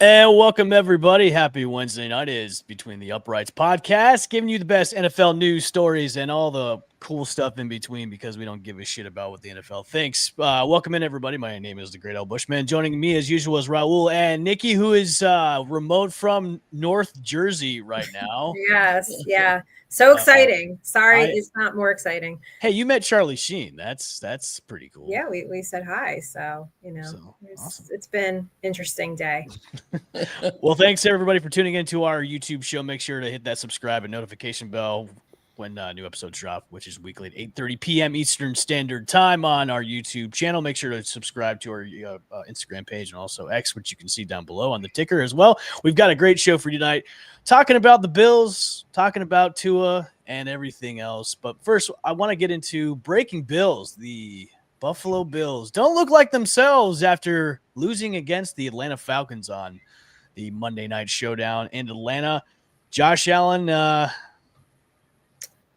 And welcome, everybody. Happy Wednesday night. It is Between the Uprights podcast, giving you the best NFL news stories and all the cool stuff in between because we don't give a shit about what the NFL thinks. Welcome in, everybody. My name is the Great Al Bushman. Joining me, as usual, is Raul and Nikki, who is remote from North Jersey right now. Yes, yeah. So exciting. Sorry, it's not more exciting. Hey, you met Charlie Sheen. That's pretty cool. Yeah, we said hi. So, awesome. It's been interesting day. Well, thanks everybody for tuning into our YouTube show. Make sure to hit that subscribe and notification bell when new episodes drop, which is weekly at 8:30 p.m. Eastern Standard Time on our YouTube channel. Make sure to subscribe to our Instagram page and also X, which you can see down below on the ticker as well. We've got a great show for you tonight, talking about the Bills, talking about Tua, and everything else. But first, I want to get into breaking Bills. The Buffalo Bills don't look like themselves after losing against the Atlanta Falcons on the Monday Night Showdown in Atlanta. Josh Allen,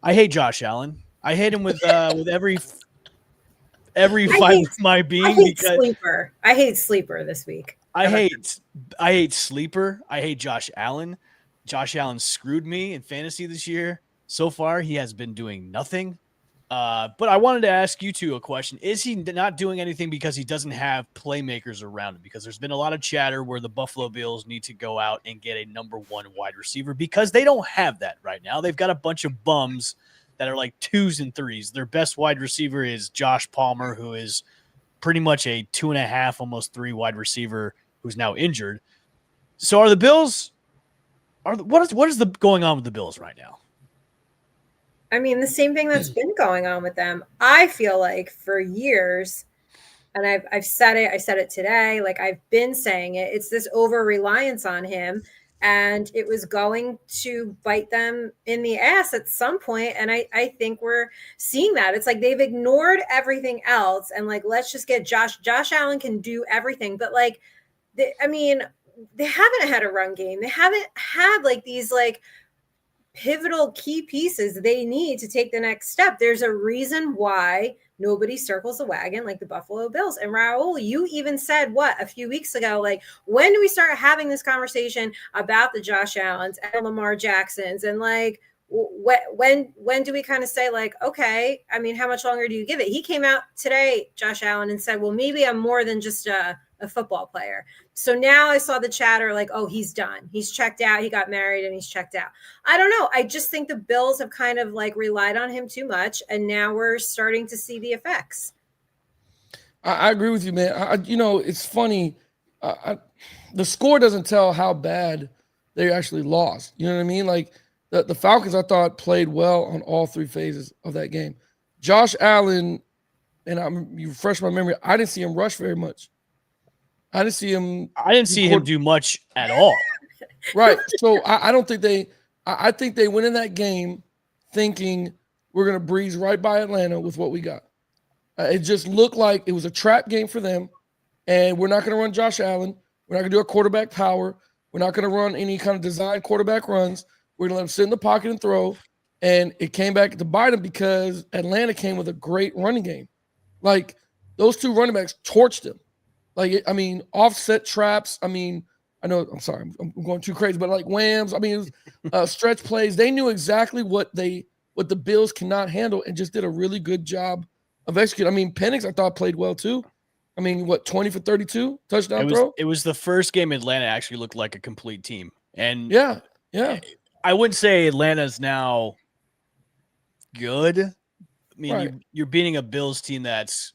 I hate Josh Allen. I hate him with every fiber of my being. I hate Sleeper this week. I hate Sleeper. I hate Josh Allen. Josh Allen screwed me in fantasy this year. So far, he has been doing nothing. But I wanted to ask you two a question. Is he not doing anything because he doesn't have playmakers around him? Because there's been a lot of chatter where the Buffalo Bills need to go out and get a number one wide receiver because they don't have that right now. They've got a bunch of bums that are like 2s and 3s. Their best wide receiver is Josh Palmer, who is pretty much a 2.5, almost 3 wide receiver who's now injured. So are the Bills what is going on with the Bills right now? I mean, the same thing that's been going on with them. I feel like for years, and I've said it, I said it today, like I've been saying it, it's this over-reliance on him, and it was going to bite them in the ass at some point, and I think we're seeing that. It's like they've ignored everything else, and like, let's just get Josh Allen can do everything, but like, they haven't had a run game. They haven't had like these like pivotal key pieces they need to take the next step. There's a reason why nobody circles the wagon like the Buffalo Bills. And Raul, you even said a few weeks ago, like, when do we start having this conversation about the Josh Allens and Lamar Jacksons? And like, when do we kind of say like, okay, I mean, how much longer do you give it? He came out today, Josh Allen, and said, well, maybe I'm more than just a football player. So now I saw the chatter like, oh, he's done. He's checked out. He got married and he's checked out. I don't know. I just think the Bills have kind of like relied on him too much. And now we're starting to see the effects. I agree with you, man. It's funny. The score doesn't tell how bad they actually lost. You know what I mean? Like the Falcons, I thought, played well on all 3 phases of that game. Josh Allen, and you refresh my memory, I didn't see him rush very much. I didn't see him do much at all. Right. So I don't think I think they went in that game thinking we're going to breeze right by Atlanta with what we got. It just looked like it was a trap game for them, and we're not going to run Josh Allen. We're not going to do a quarterback power. We're not going to run any kind of design quarterback runs. We're going to let him sit in the pocket and throw, and it came back to bite him because Atlanta came with a great running game. Like, those 2 running backs torched him. Like, I mean, offset traps. I mean, I know, I'm sorry, I'm going too crazy, but like whams. I mean, it was stretch plays. They knew exactly what the Bills cannot handle and just did a really good job of executing. I mean, Penix, I thought, played well too. I mean, 20 for 32 touchdown throw? It was the first game Atlanta actually looked like a complete team. And yeah. I wouldn't say Atlanta's now good. I mean, Right. You're beating a Bills team that's,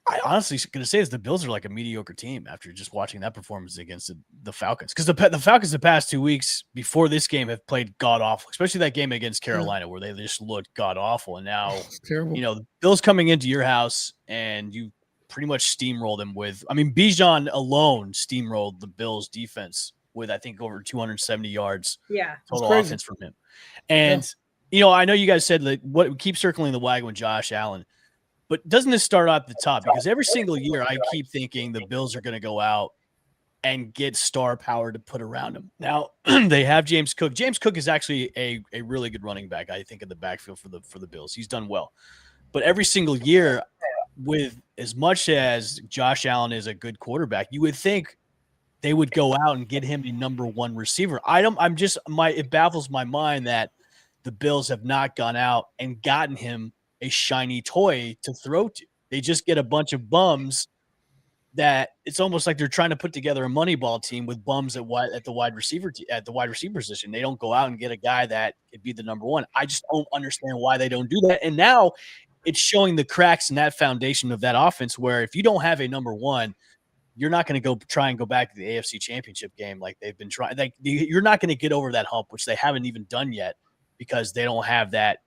I honestly going to say is the Bills are like a mediocre team after just watching that performance against the Falcons. Because the Falcons the past 2 weeks before this game have played god-awful, especially that game against Carolina where they just looked god-awful. And now, the Bills coming into your house and you pretty much steamrolled them with – I mean, Bijan alone steamrolled the Bills defense with, I think, over 270 yards total offense from him. And, I know you guys said that keep circling the wagon with Josh Allen. But doesn't this start at the top? Because every single year I keep thinking the Bills are going to go out and get star power to put around him. Now, they have James Cook. James Cook is actually a really good running back, I think, in the backfield for the Bills. He's done well. But every single year, with as much as Josh Allen is a good quarterback, you would think they would go out and get him a number one receiver. It baffles my mind that the Bills have not gone out and gotten him a shiny toy to throw to. They just get a bunch of bums that it's almost like they're trying to put together a Moneyball team with bums at the wide receiver position. They don't go out and get a guy that could be the number one. I just don't understand why they don't do that. And now it's showing the cracks in that foundation of that offense, where if you don't have a number one, you're not going to try and go back to the AFC Championship game like they've been trying. Like, you're not going to get over that hump, which they haven't even done yet, because they don't have that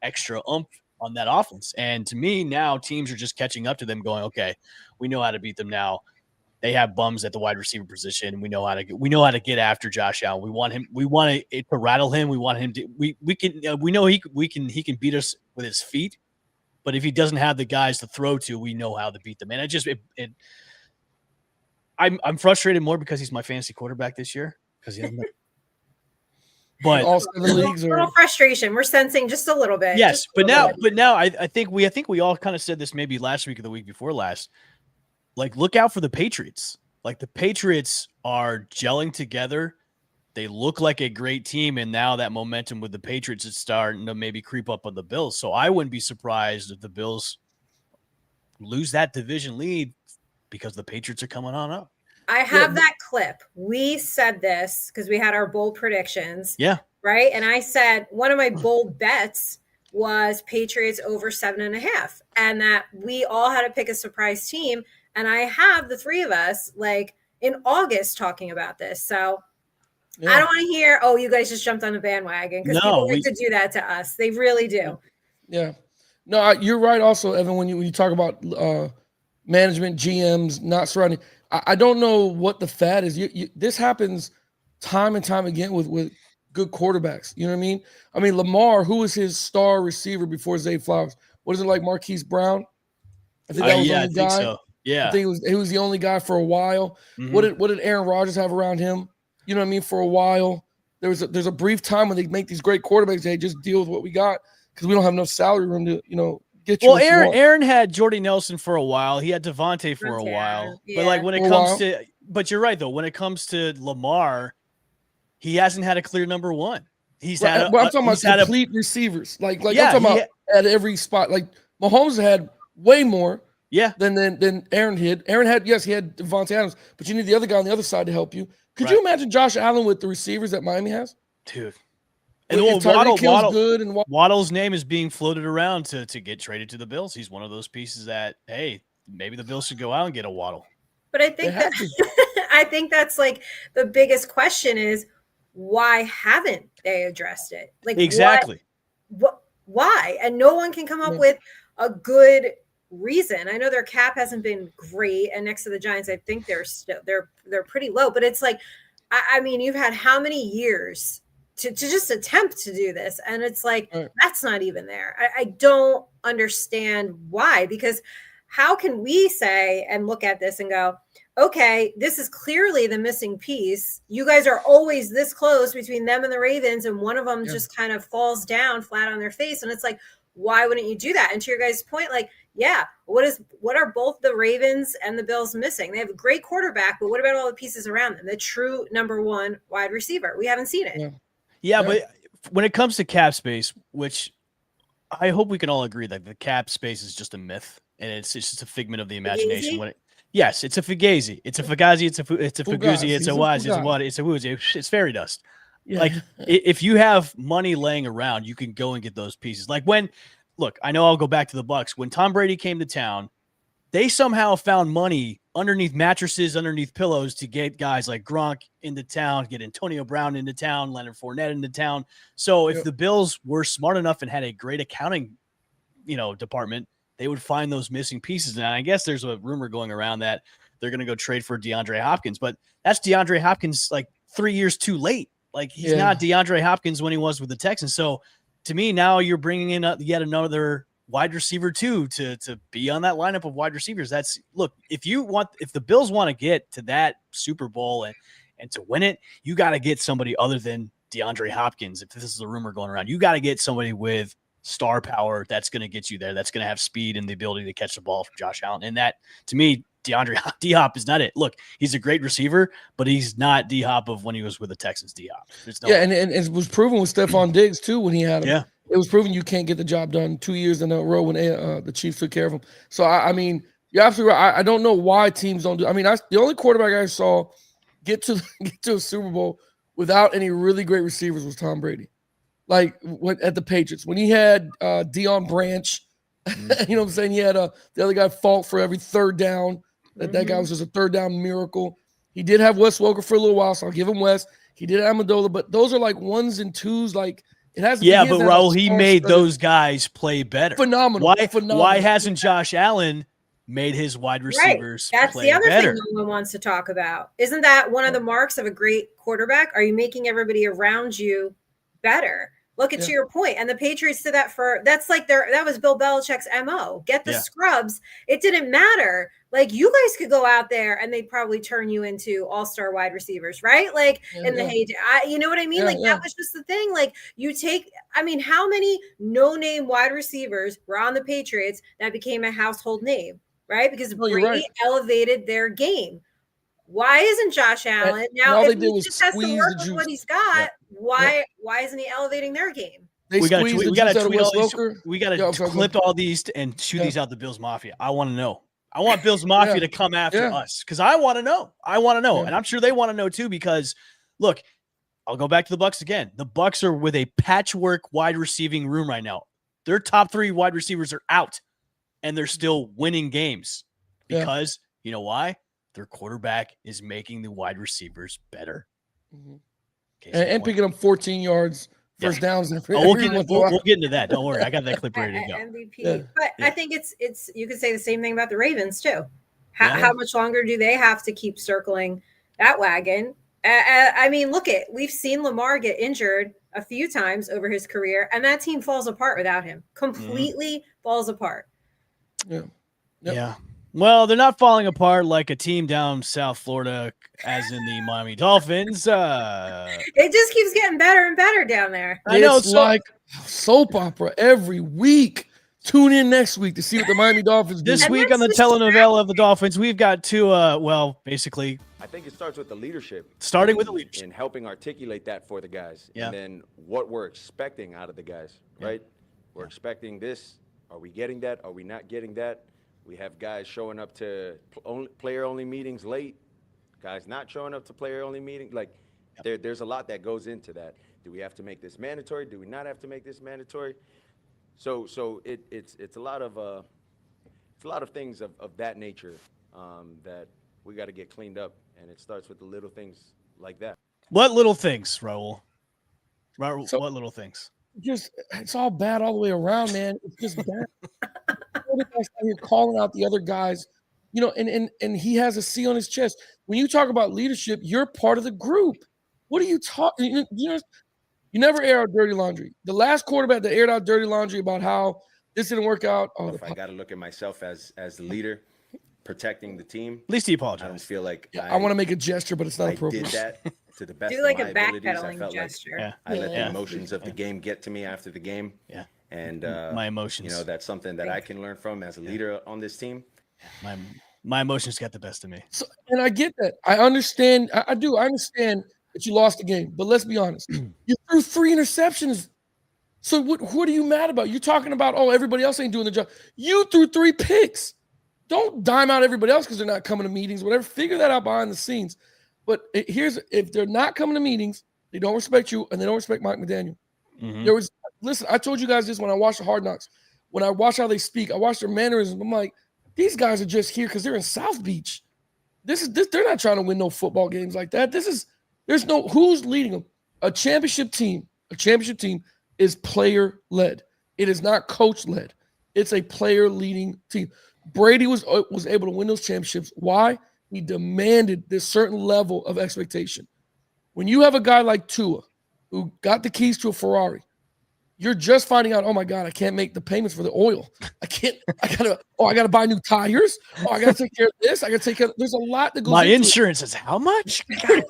extra oomph on that offense. And to me, now teams are just catching up to them, going, okay, we know how to beat them now. They have bums at the wide receiver position. We know how to get after Josh Allen. We want to rattle him. We want him to. We know he can beat us with his feet, but if he doesn't have the guys to throw to, we know how to beat them. And I'm frustrated more because he's my fantasy quarterback this year, because he doesn't. But all 7 leagues a little frustration. We're sensing just a little bit. Yes, but now I think we all kind of said this maybe last week or the week before last. Like, look out for the Patriots. Like, the Patriots are gelling together. They look like a great team, and now that momentum with the Patriots is starting to maybe creep up on the Bills. So I wouldn't be surprised if the Bills lose that division lead because the Patriots are coming on up. I have that clip. We said this because we had our bold predictions. Yeah. Right. And I said one of my bold bets was Patriots over 7.5, and that we all had to pick a surprise team. And I have the 3 of us like in August talking about this. So I don't want to hear, oh, you guys just jumped on the bandwagon, because people like to do that to us. They really do. Yeah. No, you're right. Also, Evan, when you talk about management, GMs not surrounding, I don't know what the fad is. This happens time and time again with good quarterbacks. You know what I mean? I mean, Lamar, who was his star receiver before Zay Flowers? What is it, like Marquise Brown? I think that was the only guy. So. Yeah. I think he was the only guy for a while. Mm-hmm. What did Aaron Rodgers have around him? You know what I mean? For a while, there's a brief time when they make these great quarterbacks. They just deal with what we got because we don't have enough salary room to get you. Well, Aaron had Jordy Nelson for a while. He had Devontae for a while. Yeah. But like when it comes to, but you're right though. When it comes to Lamar, he hasn't had a clear number one. He's had. I'm talking about complete receivers. Like I'm talking about at every spot. Like Mahomes had way more. Yeah. Then Aaron had. Aaron had, yes, he had Devontae Adams, but you need the other guy on the other side to help you. Could you imagine Josh Allen with the receivers that Miami has? Dude. And Waddle's name is being floated around to get traded to the Bills. He's one of those pieces that, hey, maybe the Bills should go out and get a Waddle. But I think I think that's like the biggest question is, why haven't they addressed it? Like, exactly. Why? And no one can come up with a good reason. I know their cap hasn't been great, and next to the Giants, I think they're pretty low. But it's like, I mean, you've had how many years to just attempt to do this, and it's like that's not even there. I don't understand why, because how can we say and look at this and go, okay, this is clearly the missing piece. You guys are always this close between them and the Ravens, and one of them just kind of falls down flat on their face, and it's like, why wouldn't you do that? And to your guys' point, like, yeah, what are both the Ravens and the Bills missing? They have a great quarterback, but what about all the pieces around them? The true number one wide receiver. We haven't seen it. Yeah, but when it comes to cap space, which I hope we can all agree that the cap space is just a myth, and it's just a figment of the imagination. Yes, it's a fugazi. It's a fugazi. It's a fugazi. It's a waz. It's a what? It's a woozy. It's fairy dust. Yeah. Like, if you have money laying around, you can go and get those pieces. Like I know I'll go back to the Bucs. When Tom Brady came to town, they somehow found money underneath mattresses, underneath pillows to get guys like Gronk into town, get Antonio Brown into town, Leonard Fournette into town. So if the Bills were smart enough and had a great accounting, department, they would find those missing pieces. And I guess there's a rumor going around that they're going to go trade for DeAndre Hopkins, but that's DeAndre Hopkins like 3 years too late. Like, he's not DeAndre Hopkins when he was with the Texans. So to me, now you're bringing in yet another wide receiver too to be on that lineup of wide receivers. If the Bills want to get to that Super Bowl and to win it, you got to get somebody other than DeAndre Hopkins. If this is a rumor going around, you got to get somebody with star power that's going to get you there, that's going to have speed and the ability to catch the ball from Josh Allen. And that, to me, D-Hop is not it. Look, he's a great receiver, but he's not D-Hop of when he was with the Texans. D-Hop. No and it was proven with Stephon Diggs too when he had him. Yeah. It was proven you can't get the job done 2 years in a row when the Chiefs took care of him. So I mean, you're absolutely right. I don't know why teams don't do. I mean, the only quarterback I saw get to a Super Bowl without any really great receivers was Tom Brady. Like at the Patriots when he had Deion Branch, you know what I'm saying? He had the other guy Falk for every third down. That guy was just a third down miracle. He did have Wes Welker for a little while, so I'll give him Wes. He did Amendola, but those are like ones and twos. Like it has. Yeah, but Raul, he made those guys play better. Phenomenal. Why hasn't Josh Allen made his wide receivers That's play the other better? thing no one wants to talk about. Isn't that one of the marks of a great quarterback? Are you making everybody around you better? Look at to your point. And the Patriots did that that was Bill Belichick's MO. Get the scrubs. It didn't matter. Like you guys could go out there and they'd probably turn you into all-star wide receivers, right? Like in the heyday. You know what I mean? That was just the thing. Like how many no-name wide receivers were on the Patriots that became a household name, right? Because Brady elevated their game. Why isn't Josh Allen now? If he just has to work with what he's got, why isn't he elevating their game? We got to clip all these and shoot these out the Bills Mafia. I want to know. I want Bills Mafia to come after us because I want to know. And I'm sure they want to know too. Because look, I'll go back to the Bucks again. The Bucks are with a patchwork wide receiving room right now. Their top 3 wide receivers are out, and they're still winning games because you know why? Their quarterback is making the wide receivers better. And picking up 14 yards, first downs. We'll get into that. Don't worry. I got that clip ready to go. MVP. But I think it's you could say the same thing about the Ravens too. How much longer do they have to keep circling that wagon? We've seen Lamar get injured a few times over his career, and that team falls apart without him. Completely falls apart. Yeah. Well, they're not falling apart like a team down South Florida, as in the Miami Dolphins. It just keeps getting better and better down there. I know it's like soap opera every week. Tune in next week to see what the Miami Dolphins do. This week on the telenovela of the Dolphins, we've got two, basically. I think it starts with the leadership. Starting with the leadership. And helping articulate that for the guys. Yeah. And then what we're expecting out of the guys, right? We're expecting this. Are we getting that? Are we not getting that? We have guys showing up to player-only meetings late, guys not showing up to player-only meetings. Like, there's a lot that goes into that. Do we have to make this mandatory? Do we not have to make this mandatory? So it's a lot of things of that nature that we got to get cleaned up, and it starts with the little things like that. What little things, Raul? What little things? Just it's all bad all the way around, man. It's just bad. You're calling out the other guys, and he has a C on his chest. When you talk about leadership, you're part of the group. What are you talking? You never air out dirty laundry. The last quarterback that aired out dirty laundry about how this didn't work out. If I got to look at myself as the leader, protecting the team. At least he apologized. I don't feel like I want to make a gesture, but it's not appropriate. I did that to the best Do like of a my abilities. I backpedaling gesture. like I let the emotions of the game get to me after the game. Yeah. And my emotions. that's something that I can learn from as a leader on this team. My emotions got the best of me. So, and I get that. I understand. I do. I understand that you lost the game, but let's be honest. You threw 3 interceptions. So what are you mad about? You're talking about, everybody else ain't doing the job. You threw 3 picks. Don't dime out everybody else because they're not coming to meetings, whatever. Figure that out behind the scenes. But if they're not coming to meetings, they don't respect you and they don't respect Mike McDaniel. Mm-hmm. Listen, I told you guys this when I watched the Hard Knocks. When I watch how they speak, I watch their mannerisms. I'm like, these guys are just here because they're in South Beach. They're not trying to win no football games like that. Who's leading them? A championship team is player led. It is not coach led. It's a player leading team. Brady was able to win those championships. Why? He demanded this certain level of expectation. When you have a guy like Tua, who got the keys to a Ferrari, you're just finding out, oh my God, I can't make the payments for the oil. I gotta buy new tires. I gotta take care of this. I gotta take care of, there's a lot that goes My into insurance is how much? I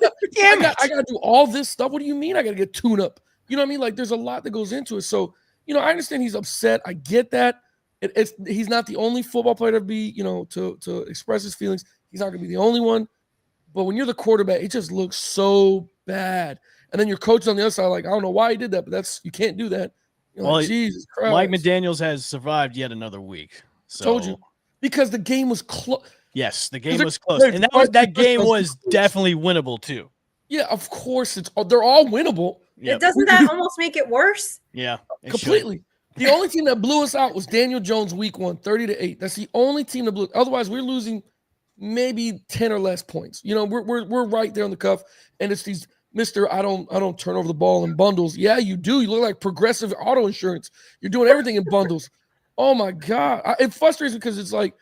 gotta do all this stuff. What do you mean I gotta get tuned up? You know what I mean? Like there's a lot that goes into it. So, I understand he's upset. I get that. He's not the only football player to be, to express his feelings. He's not going to be the only one. But when you're the quarterback, it just looks so bad. And then your coach on the other side, like, I don't know why he did that, but you can't do that. Like, Jesus Christ. Mike McDaniels has survived yet another week. So. Told you. Because the game was close. Yes, the game was close. And that game was definitely winnable too. Yeah, of course. They're all winnable. Yep. Doesn't that almost make it worse? Yeah. Completely. The only team that blew us out was Daniel Jones week 1, 30-8. That's the only team that blew. Otherwise, we're losing maybe 10 or less points. We're right there on the cuff. And it's these Mr. I don't turn over the ball in bundles. Yeah, you do. You look like Progressive Auto Insurance. You're doing everything in bundles. Oh my God. It frustrates me because it's like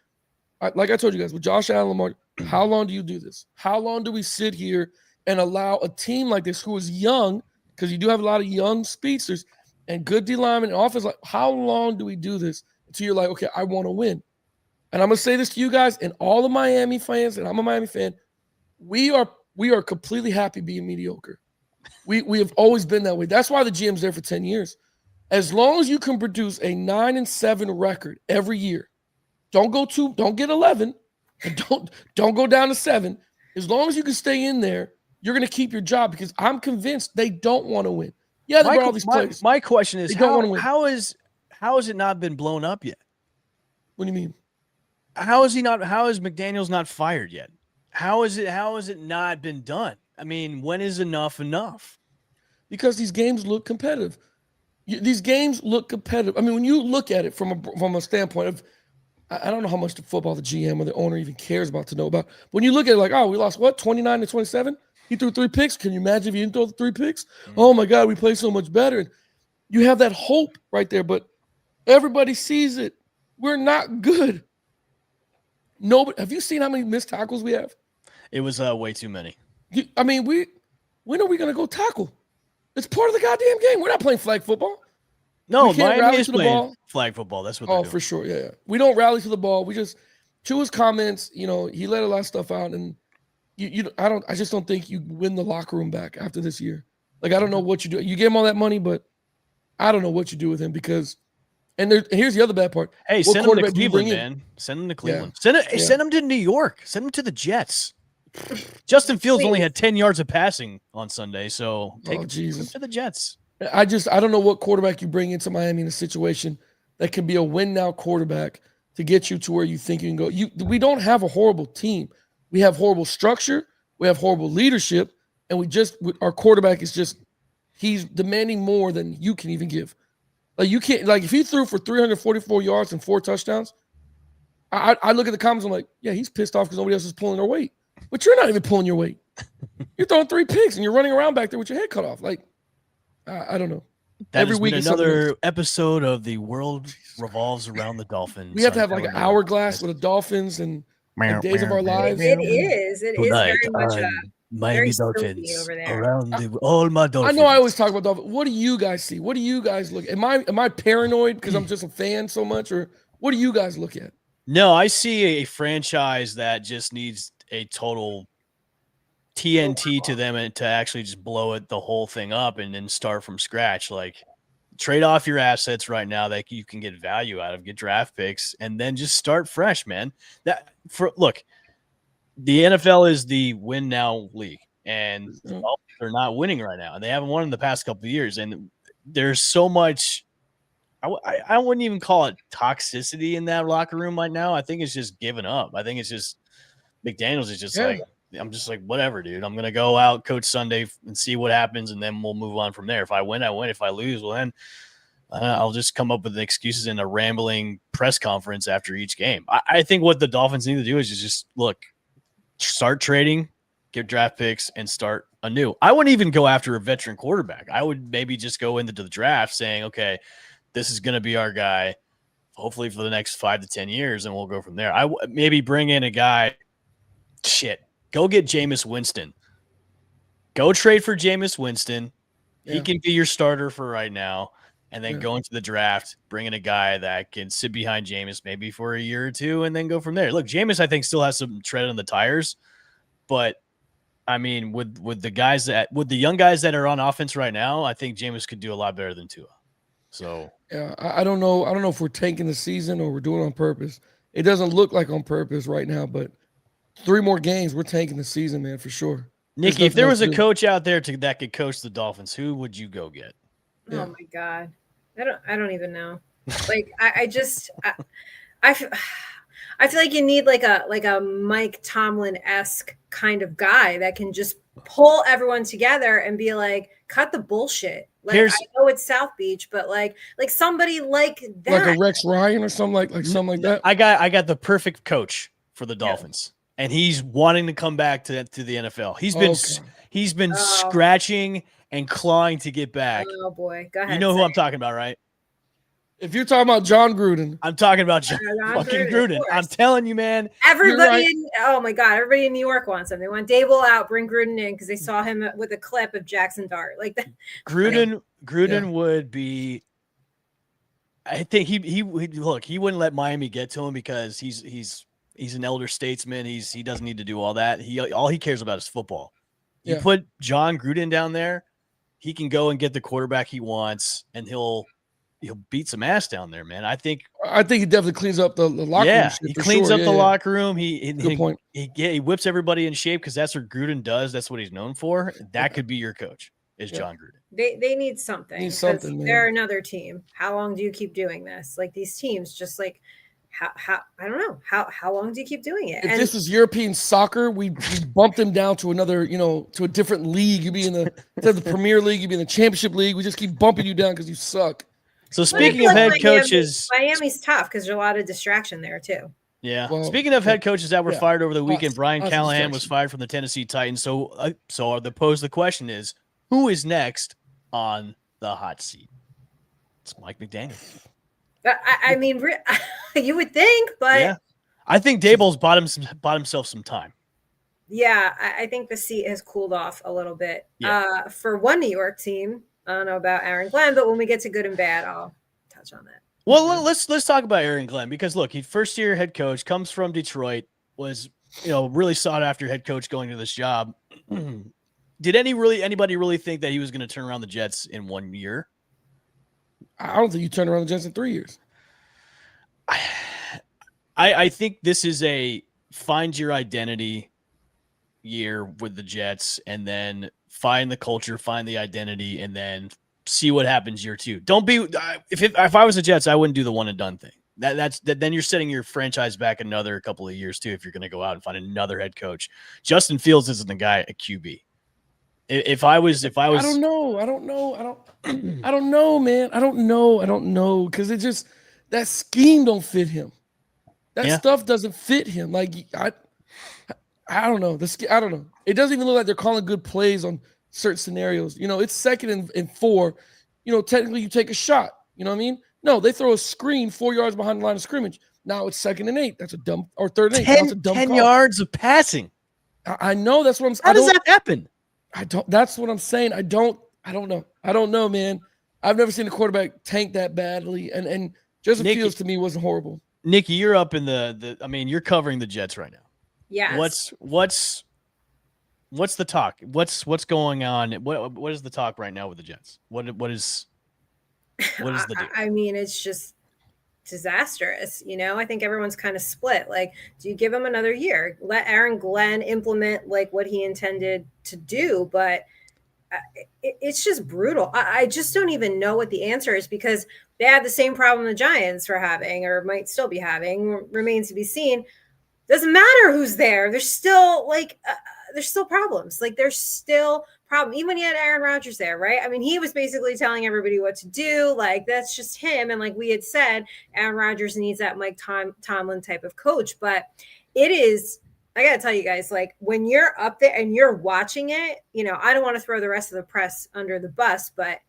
I told you guys with Josh Allen, Lamar, how long do you do this? How long do we sit here and allow a team like this who is young, because you do have a lot of young speedsters and good D linemen and offense, like how long do we do this until you're like, okay, I want to win? And I'm going to say this to you guys and all the Miami fans, and I'm a Miami fan, we are completely happy being mediocre. We have always been that way. That's why the GM's there for 10 years. As long as you can produce a 9-7 record every year, don't get 11, and don't go down to 7. As long as you can stay in there, you're going to keep your job, because I'm convinced they don't want to win. Yeah, they brought all these players. My question is, how has it not been blown up yet? What do you mean? How is McDaniels not fired yet? How has it not been done? I mean, when is enough enough? Because these games look competitive. These games look competitive. I mean, when you look at it from a standpoint of, I don't know how much the football the GM or the owner even cares about to know about. When you look at it like, oh, we lost 29-27? He threw 3 picks. Can you imagine if he didn't throw the 3 picks? Mm-hmm. Oh my God, we play so much better. And you have that hope right there, but everybody sees it. We're not good. Nobody. Have you seen how many missed tackles we have? It was way too many. I mean, when are we going to go tackle? It's part of the goddamn game. We're not playing flag football. No, Miami is playing flag football. That's what they're doing. For sure. Yeah. We don't rally to the ball. We just, to his comments, he let a lot of stuff out, and I just don't think you win the locker room back after this year. Like, I don't know what you do. You give him all that money, but I don't know what you do with him, because, and here's the other bad part. Hey, send him to Cleveland, man. Send him to Cleveland. Yeah. Send him to New York. Send him to the Jets. Justin Fields only had 10 yards of passing on Sunday, so take him to the Jets. I don't know what quarterback you bring into Miami in a situation that can be a win now quarterback to get you to where you think you can go. We don't have a horrible team. We have horrible structure. We have horrible leadership, and our quarterback is just, he's demanding more than you can even give. Like, you can't, like, if he threw for 344 yards and 4 touchdowns, I look at the comments, I'm like, yeah, he's pissed off because nobody else is pulling their weight. But you're not even pulling your weight. You're throwing 3 picks and you're running around back there with your head cut off. Like, I don't know. Every week another episode of The World Revolves Around the Dolphins. We have to have like an hourglass with the Dolphins and Days of Our Lives. It is very much a Miami Dolphins over there. Around all my Dolphins. I know I always talk about Dolphins. What do you guys see? What do you guys look at? Am I paranoid because I'm just a fan so much, or what do you guys look at? No, I see a franchise that just needs a total TNT to them and to actually just blow the whole thing up and then start from scratch. Like, trade off your assets right now that you can get value out of, get draft picks, and then just start fresh, man. Look, the NFL is the win now league, and they're not winning right now, and they haven't won in the past couple of years. And there's so much, I wouldn't even call it toxicity in that locker room right now. I think it's just giving up. I think it's just McDaniels is just like, I'm just like, whatever, dude. I'm going to go out, coach Sunday, and see what happens, and then we'll move on from there. If I win, I win. If I lose, well, then I'll just come up with excuses in a rambling press conference after each game. I think what the Dolphins need to do is just look, start trading, get draft picks, and start anew. I wouldn't even go after a veteran quarterback. I would maybe just go into the draft saying, okay, this is going to be our guy, hopefully for the next 5 to 10 years, and we'll go from there. Maybe bring in a guy, go get Jameis Winston. Go trade for Jameis Winston. Yeah. He can be your starter for right now. And then go into the draft, bring in a guy that can sit behind Jameis maybe for a year or two, and then go from there. Look, Jameis, I think, still has some tread on the tires. But, I mean, with the young guys that are on offense right now, I think Jameis could do a lot better than Tua. So Yeah, I don't know. I don't know if we're tanking the season or we're doing it on purpose. It doesn't look like on purpose right now, but 3 more games, we're tanking the season, man, for sure. There's Nikki, if nothing there else was to a do. coach out there that could coach the Dolphins, who would you go get? Yeah. Oh my God. I don't even know. Like I feel, I feel like you need like a Mike Tomlin-esque kind of guy that can just pull everyone together and be like, cut the bullshit. Like I know it's South Beach, but like somebody like that. Like a Rex Ryan or something like something like that. I got the perfect coach for the Dolphins, and he's wanting to come back to the NFL. He's been scratching and clawing to get back. Oh boy, go ahead. You know who I'm talking about, right? If you're talking about John Gruden, I'm talking about John fucking Gruden. I'm telling you, man. Everybody oh my God, everybody in New York wants him. They want Dable out, bring Gruden in because they saw him with a clip of Jackson Dart. Like that. Gruden would be. I think he look. He wouldn't let Miami get to him because he's an elder statesman. He doesn't need to do all that. All he cares about is football. You put John Gruden down there, he can go and get the quarterback he wants, and he'll beat some ass down there, man. I think he definitely cleans up the locker room. He cleans up the locker room. Good point. He whips everybody in shape because that's what Gruden does. That's what he's known for. That could be your coach, is John Gruden. They need something. They're another team. How long do you keep doing this? Like these teams, just like how I don't know how long do you keep doing it? If this was European soccer, we bump them down to another, to a different league. You'd be in instead of the Premier League, you'd be in the Championship League. We just keep bumping you down because you suck. So speaking of head coaches, Miami's tough because there's a lot of distraction there too. Yeah. Well, speaking of head coaches that were fired over the weekend, Brian Callahan was fired from the Tennessee Titans. So the question is, who is next on the hot seat? It's Mike McDaniel. I mean, you would think, but yeah, I think Dable's bought himself some time. Yeah, I think the seat has cooled off a little bit. Yeah. For one New York team, I don't know about Aaron Glenn, but when we get to good and bad, I'll touch on that. Well, let's talk about Aaron Glenn because look, he first year head coach, comes from Detroit, was really sought after head coach going to this job. Did anybody really think that he was going to turn around the Jets in 1 year? I don't think you turn around the Jets in 3 years. I think this is a find your identity year with the Jets, and then find the culture, find the identity, and then see what happens year 2. Don't be if I was the Jets, I wouldn't do the one and done thing. Then you're setting your franchise back another couple of years too if you're going to go out and find another head coach. Justin Fields isn't the guy at QB. If I was, I don't know, man. I don't know because it just that scheme don't fit him. That stuff doesn't fit him. Like I don't know. I don't know. It doesn't even look like they're calling good plays on certain scenarios. It's 2nd and 4. Technically you take a shot. You know what I mean? No, they throw a screen 4 yards behind the line of scrimmage. Now it's 2nd and 8. That's a dumb, or 3rd and 8. That's a dumb 10 call. yards of passing. I know. That's what I'm saying. How does that happen? That's what I'm saying. I don't know, man. I've never seen a quarterback tank that badly. And Justin Fields to me wasn't horrible. Nikki, you're up in you're covering the Jets right now. Yeah. What's the talk? What's going on? What is the talk right now with the Jets? What is the deal? I mean, it's just disastrous. I think everyone's kind of split. Like, do you give him another year? Let Aaron Glenn implement like what he intended to do, but it's just brutal. I just don't even know what the answer is because they had the same problem the Giants were having or might still be having. Remains to be seen. Doesn't matter who's there. There's still there's still problems. Like there's still problems. Even when you had Aaron Rodgers there, right? I mean, he was basically telling everybody what to do. Like that's just him. And like we had said, Aaron Rodgers needs that Mike Tomlin type of coach. But it is, I got to tell you guys, like when you're up there and you're watching it, I don't want to throw the rest of the press under the bus, but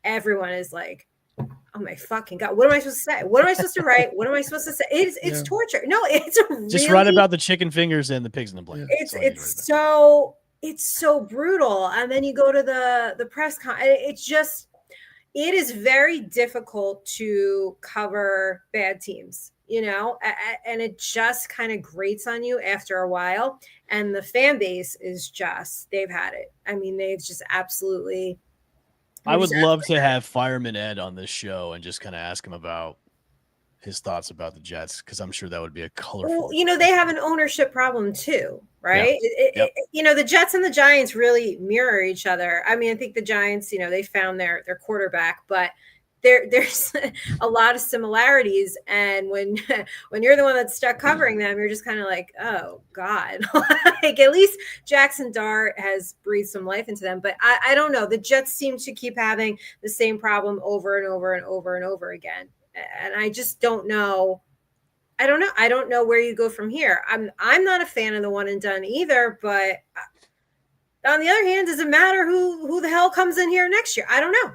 everyone is like, oh my fucking God, what am I supposed to say? What am I supposed to write? What am I supposed to say? It's torture. No, it's just write about the chicken fingers and the pigs in the blanket. It's so brutal. And then you go to the press con. It is very difficult to cover bad teams, and it just kind of grates on you after a while. And the fan base is they've had it. I mean, they've just absolutely I would love to have Fireman Ed on this show and just kind of ask him about his thoughts about the Jets, because I'm sure that would be a colorful. Well, they have an ownership problem too, right? Yep. The Jets and the Giants really mirror each other. I mean, I think the Giants, they found their quarterback, but there's a lot of similarities. And when you're the one that's stuck covering them, you're just kind of like, oh God. Like, at least Jackson Dart has breathed some life into them. But I don't know. The Jets seem to keep having the same problem over and over and over and over again. And I just don't know. I don't know where you go from here. I'm not a fan of the one and done either, but on the other hand, does it matter who the hell comes in here next year? I don't know.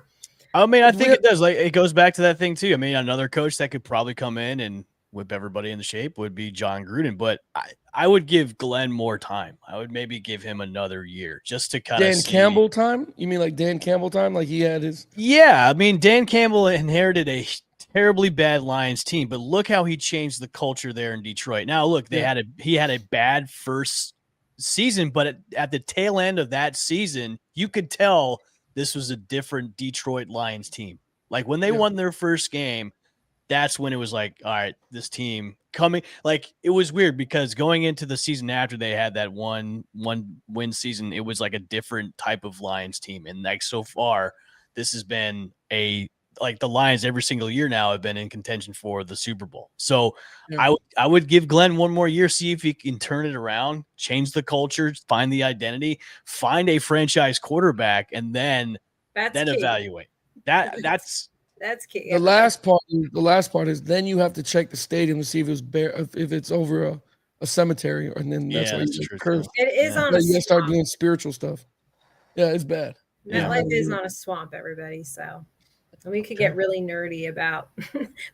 I mean, I think it does. Like, it goes back to that thing too. I mean, another coach that could probably come in and whip everybody into shape would be John Gruden, but I would give Glenn more time. I would maybe give him another year just to kind of Dan Campbell time? You mean like Dan Campbell time? Like he had his. Yeah, I mean, Dan Campbell inherited a terribly bad Lions team, but look how he changed the culture there in Detroit. Now, look, he had a bad first season, but at the tail end of that season, you could tell this was a different Detroit Lions team. Like when they won their first game, that's when it was like, all right, this team coming. Like, it was weird because going into the season after they had that one win season, it was like a different type of Lions team. And like so far, this has been like the Lions every single year now have been in contention for the Super Bowl. So I would give Glenn one more year, see if he can turn it around, change the culture, find the identity, find a franchise quarterback, and then evaluate. That's key. The last part is then you have to check the stadium to see if it's over a cemetery, and then that's why you curve. It is on. You gotta start doing spiritual stuff. Yeah, it's bad. Life is on a swamp, everybody. So. And we could get really nerdy about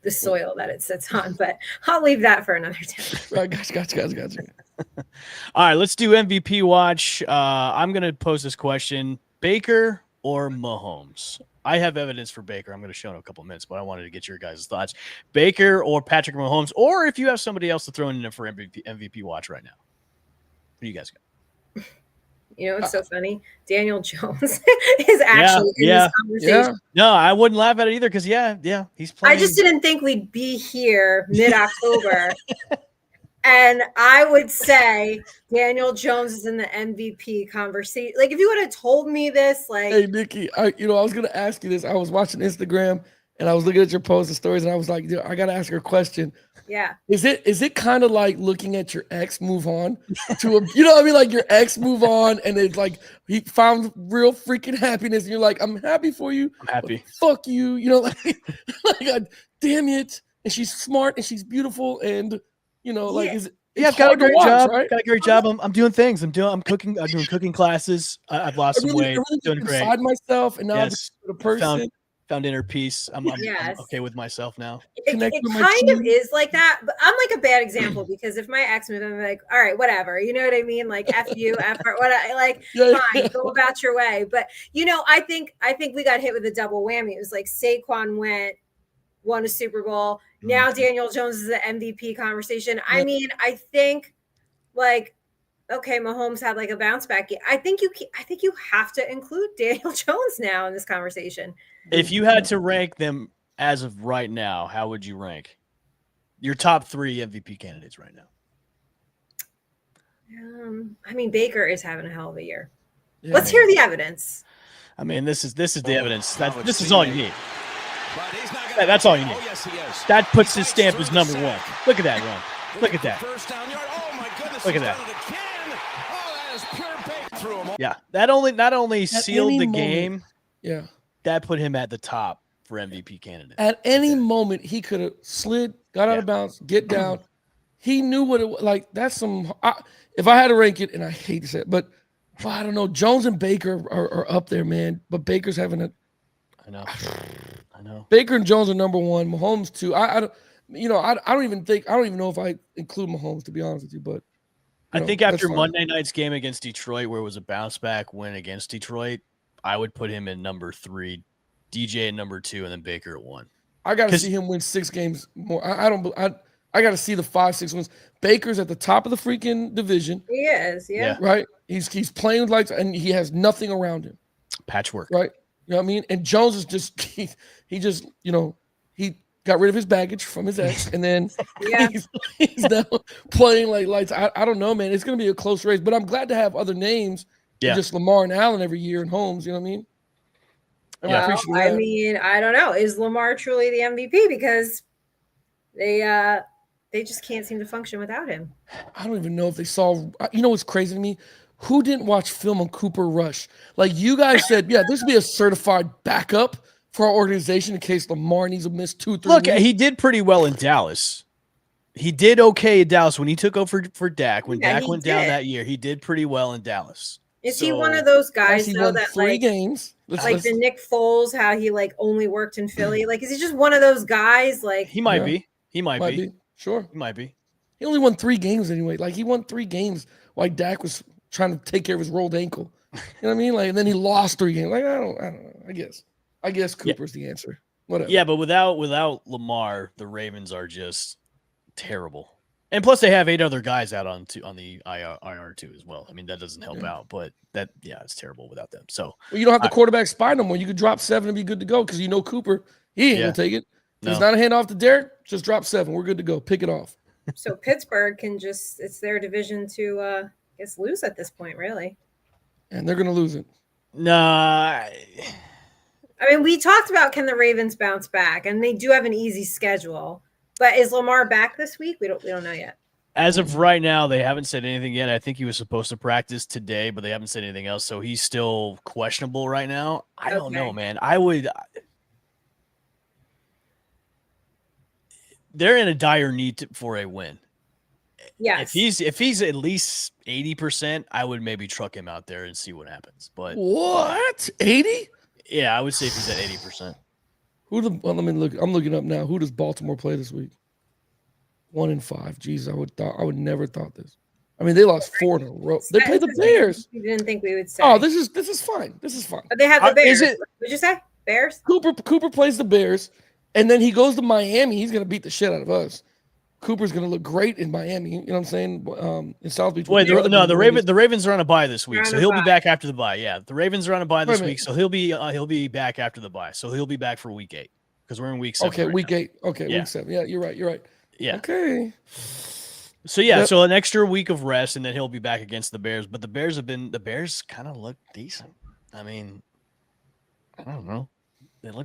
the soil that it sits on, but I'll leave that for another time. Right, gotcha. All right, let's do MVP watch. I'm going to pose this question: Baker or Mahomes? I have evidence for Baker. I'm going to show in a couple of minutes, but I wanted to get your guys' thoughts. Baker or Patrick Mahomes, or if you have somebody else to throw in for MVP watch right now. What do you guys got? It's so funny. Daniel Jones is actually in this conversation. Yeah. No, I wouldn't laugh at it either because, he's playing. I just didn't think we'd be here mid-October. And I would say Daniel Jones is in the MVP conversation. Like, if you would have told me this, like... Hey, Nikki, I was going to ask you this. I was watching Instagram, and I was looking at your posts and stories, and I was like, I got to ask her a question. Yeah. Is it kind of like looking at your ex move on to you know what I mean? Like your ex move on and it's like he found real freaking happiness and you're like, I'm happy for you. I'm happy. Fuck you. Like God damn it. And she's smart and she's beautiful and I've got a great job. Right? Got a great job. I'm doing things. I'm doing cooking classes. I've lost some weight. Doing great. Inside myself and now I'm a person. Found inner peace. I'm okay with myself now. It kind of is like that, but I'm like a bad example because if my ex moved, I'm like, all right, whatever. You know what I mean? Like F you, F her, fine, go about your way. But I think we got hit with a double whammy. It was like Saquon won a Super Bowl. Now Daniel Jones is the MVP conversation. I mean, I think like, okay, Mahomes had like a bounce back. I think you have to include Daniel Jones now in this conversation. If you had to rank them as of right now, how would you rank your top 3 MVP candidates right now? I mean, Baker is having a hell of a year. Yeah, let's hear the evidence. I mean, this is the evidence. This is all you need. That's all you need. That puts his stamp as number 1. Look at that run. Look at that. Look at that. Yeah, that not only sealed the game. Yeah. That put him at the top for MVP candidate. At any moment, he could have slid, got out of bounds, get down. He knew what it was. Like, that's some if I had to rank it, and I hate to say it, but I don't know. Jones and Baker are up there, man. But Baker's having a I know. Baker and Jones are number 1. Mahomes 2. I don't even know if I include Mahomes, to be honest with you, but I think after Monday night's game against Detroit, where it was a bounce back win against Detroit, I would put him in number 3, DJ at number 2, and then Baker at 1. I got to see him win 6 games more. I got to see the 5-6 wins. Baker's at the top of the freaking division. He is, yeah. Right? He's playing like, and he has nothing around him. Patchwork. Right? You know what I mean? And Jones is just he just he got rid of his baggage from his ex, and then Yeah. he's now playing like lights. I don't know, man. It's gonna be a close race, but I'm glad to have other names than Yeah. just Lamar and Allen every year and Holmes. You know what I mean? I'm Well, appreciative of I that. mean, I don't know. Is Lamar truly the MVP? Because they just can't seem to function without him. I don't even know if they saw. You know what's crazy to me? Who didn't watch film on Cooper Rush? Like you guys said, yeah, this would be a certified backup for our organization in case Lamar needs to miss 2-3 Look, weeks. he did pretty well in Dallas. He did okay in Dallas when he took over for Dak. When Yeah, Dak he went down did. that year, he did pretty well in Dallas. Is he one of those guys He though won that 3 like games. like the Nick Foles, how he like only worked in Philly? Like, is he just one of those guys? Like, He might Yeah. be. He might be. Sure. He might be. He only won 3 games anyway. Like he won 3 games while Dak was trying to take care of his rolled ankle. You know what I mean? Like, and then he lost 3 games. Like I don't know. I guess Cooper's the answer. Whatever. Yeah, but without Lamar, the Ravens are just terrible. And plus, they have 8 other guys out on the IR too as well. I mean, that doesn't help out, but it's terrible without them. So Well, you don't have the quarterback spy no more. You could drop 7 and be good to go because Cooper, he ain't Yeah. gonna take it. If No. it's not a handoff to Derek, just drop 7. We're good to go. Pick it off. so Pittsburgh can it's their division to I guess lose at this point, really. And they're gonna lose it. Nah. I mean, we talked about can the Ravens bounce back, and they do have an easy schedule. But is Lamar back this week? We don't know yet. As of right now, they haven't said anything yet. I think he was supposed to practice today, but they haven't said anything else. So he's still questionable right now. I don't know, man. They're in a dire need for a win. Yes. If he's at least 80%, I would maybe truck him out there and see what happens. But What? 80? yeah, I would say if he's at 80%. Let me look. I'm looking up now. Who does Baltimore play this week? 1-5. Jeez, I would never thought this. I mean, they lost 4 in a row. They played the Bears. You didn't think we would say. Oh, this is fine. This is fine. But they have the Bears. Is it- What did you say? Bears? Cooper plays the Bears, and then he goes to Miami. He's gonna beat the shit out of us. Cooper's gonna look great in Miami. You know what I'm saying? In South Beach. Wait, the Ravens are on a bye this week, They're so on a he'll be bye. back after the bye. Yeah, the Ravens are on a bye this Wait a week, so he'll be back after the bye. So he'll be back for week 8 because we're in week 7. Okay, right week now. 8. Okay, Yeah. week 7. Yeah, you're right. Yeah. Okay. So yeah, Yep. so an extra week of rest, and then he'll be back against the Bears. But the Bears kind of look decent. I mean, I don't know.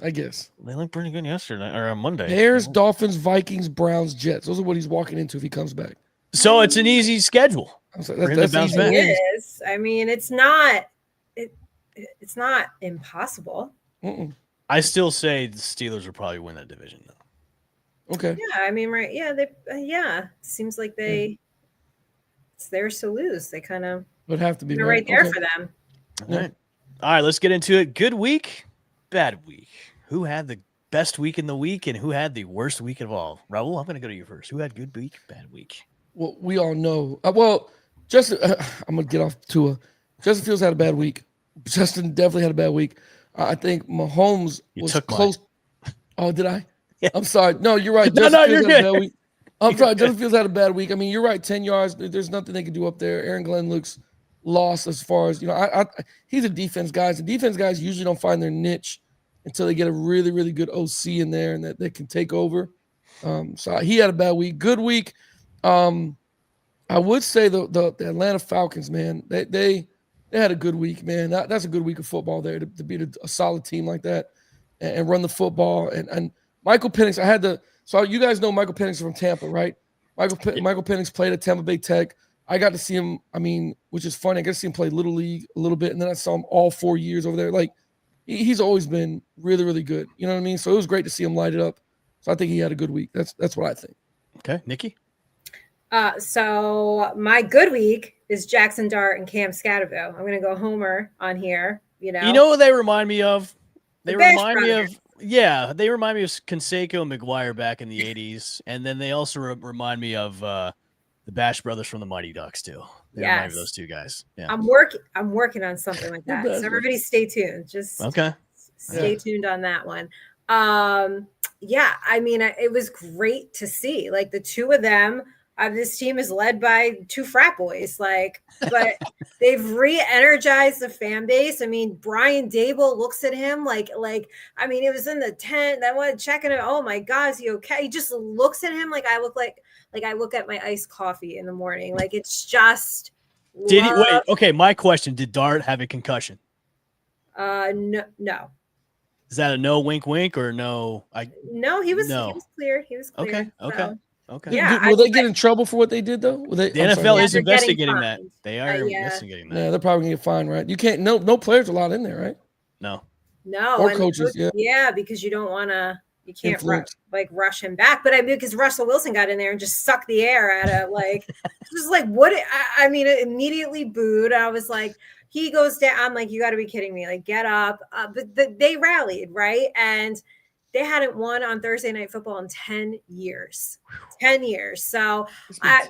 I guess. They looked pretty good yesterday or on Monday. Bears, Dolphins, Vikings, Browns, Jets. Those are what he's walking into if he comes back. So it's an easy schedule. I'm sorry, For him to bounce easy back. wins. It is. I mean, it's not. It's not impossible. Mm-mm. I still say the Steelers will probably win that division though. Okay. Yeah, I mean, right? Yeah, seems like it's theirs to lose. They kind of Would have to be they're right there Okay. for them. All right, let's get into it. Good week, bad week. Who had the best week in the week, and who had the worst week of all? Raul, I'm going to go to you first. Who had good week, bad week? Well, we all know. I'm gonna get off Tua. Justin Fields had a bad week. Justin definitely had a bad week. I think Mahomes was took mine. close. Oh, did I? Yeah. I'm sorry. No, you're right. No, Justin Fields you're had a good. bad week. I'm sorry. Justin Fields had a bad week. I mean, you're right. 10 yards. There's nothing they can do up there. Aaron Glenn looks lost as far as he's a defense guy. The defense guys usually don't find their niche until they get a really, really good OC in there and that they can take over. So he had a bad week. Good week. I would say the Atlanta Falcons, man, they had a good week, man. That's a good week of football there to beat a solid team like that and run the football. And Michael Penix, so you guys know Michael Penix from Tampa, right? Michael Penix played at Tampa Bay Tech. I got to see him, which is funny. I got to see him play Little League a little bit, and then I saw him all 4 years over there. Like, he's always been really, really good. You know what I mean? So it was great to see him light it up. So I think he had a good week. That's what I think. Okay, Nikki? So my good week is Jackson Dart and Cam Scatterville. I'm going to go Homer on here. You know what they remind me of? They The Bash remind me Brothers. they remind me of Canseco and McGuire back in the 80s. And then they also remind me of the Bash Brothers from the Mighty Ducks, too. They remind me of Yes. those two guys. Yeah. I'm working on something like that. Bash So everybody stay tuned. Just Okay. stay tuned on that one. Yeah, I mean, it was great to see like the two of them this team is led by 2 frat boys, like, but they've re-energized the fan base. I mean, Brian Dable looks at him like, I mean, it was in the tent. I went checking it. Oh my God, is he okay? He just looks at him like I look at my iced coffee in the morning. Like, it's just. Did he wait? Okay, my question: did Dart have a concussion? No. Is that a no? Wink, wink, or no? No, he was No. clear. He was clear. Okay. So. Okay. Yeah, Will they get in trouble for what they did though? The NFL Yeah, is they're investigating getting that. fined. They are Yeah. investigating that. Yeah, they're probably gonna get fined, right? You can't. No players allowed in there, right? No. No, Or coaches, yeah. because you don't want to. You can't Influence. rush him back. But I mean, because Russell Wilson got in there and just sucked the air out of just like what? I mean, it immediately booed. I was like, he goes down. I'm like, you got to be kidding me! Like, get up. But they rallied, right? And they hadn't won on Thursday Night Football in 10 years. 10 years. So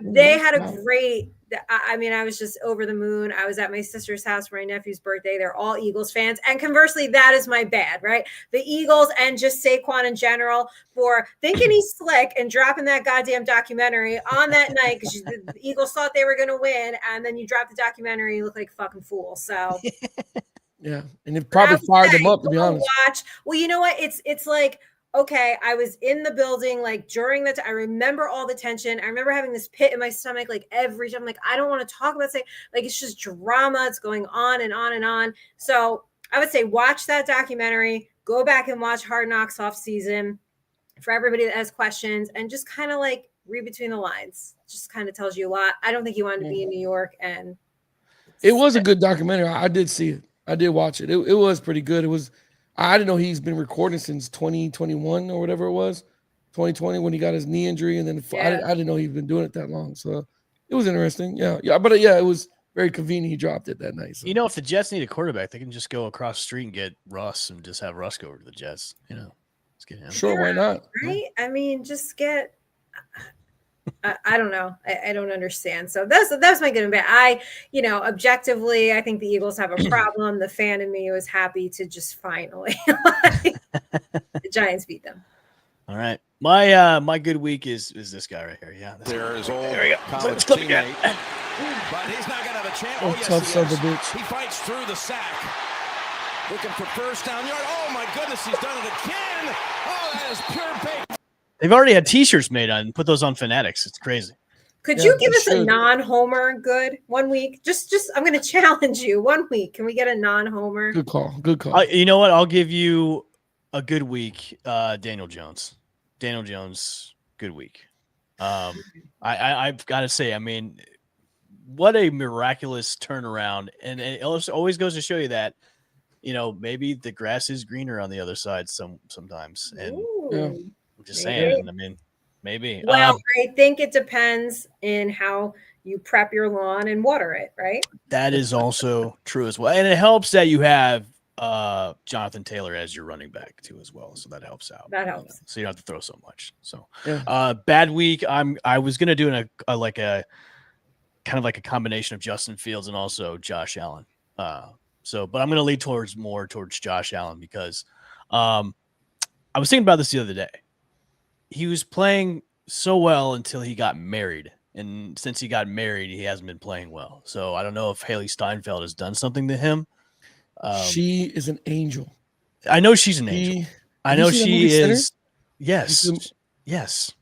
they had a great. I mean, I was just over the moon. I was at my sister's house for my nephew's birthday. They're all Eagles fans. And conversely, that is my bad, right? The Eagles and just Saquon in general for thinking he's slick and dropping that goddamn documentary on that night because the Eagles thought they were going to win. And then you drop the documentary, you look like a fucking fool. So. Yeah, and it probably fired them up, to be honest. Well, you know what? It's like, okay, I was in the building like during that. I remember all the tension. I remember having this pit in my stomach like every time. Like, I don't want to talk about it. Like, it's just drama. It's going on and on and on. So I would say watch that documentary. Go back and watch Hard Knocks off season for everybody that has questions, and just kind of like read between the lines. Just kind of tells you a lot. I don't think he wanted to be in New York, and it was a good documentary. I did see it. I did watch it. It was pretty good. It was. I didn't know he's been recording since 2021 or whatever it was, 2020 when he got his knee injury, and then I didn't know he'd been doing it that long. So it was interesting. Yeah. But it was very convenient. He dropped it that night. So. You know, if the Jets need a quarterback, they can just go across the street and get Russ and just have Russ go over to the Jets. You know, let's get him. Sure, why not? Right? I mean, just get. I don't know. I don't understand. So that's my good and bad. Objectively, I think the Eagles have a problem. The fan in me was happy to just finally the Giants beat them. All right. My good week is this guy right here. Yeah. There is old There we go. college Clip again. but he's not going to have a chance. Oh, tough son of a bitch. He fights through the sack. Looking for first down yard. Oh, my goodness, he's done it again. Oh, that is pure bait. They've already had T-shirts made on. Put those on Fanatics. It's crazy. Could you give us a non-homer good 1 week? Just I'm going to challenge you 1 week. Can we get a non-homer? Good call. You know what? I'll give you a good week. Daniel Jones, good week. I've got to say, I mean, what a miraculous turnaround. And it always goes to show you that, maybe the grass is greener on the other side sometimes. And I'm just saying, I mean, maybe. Well, I think it depends in how you prep your lawn and water it, right? That is also true as well. And it helps that you have Jonathan Taylor as your running back too as well. So that helps out. That helps. So you don't have to throw so much. So yeah. Bad week. I was gonna do a kind of like a combination of Justin Fields and also Josh Allen. But I'm gonna lead more towards Josh Allen because I was thinking about this the other day. He was playing so well until he got married. And since he got married, he hasn't been playing well. So I don't know if Haley Steinfeld has done something to him. She is an angel. I know she's an angel. I know she is. Yes. Yes.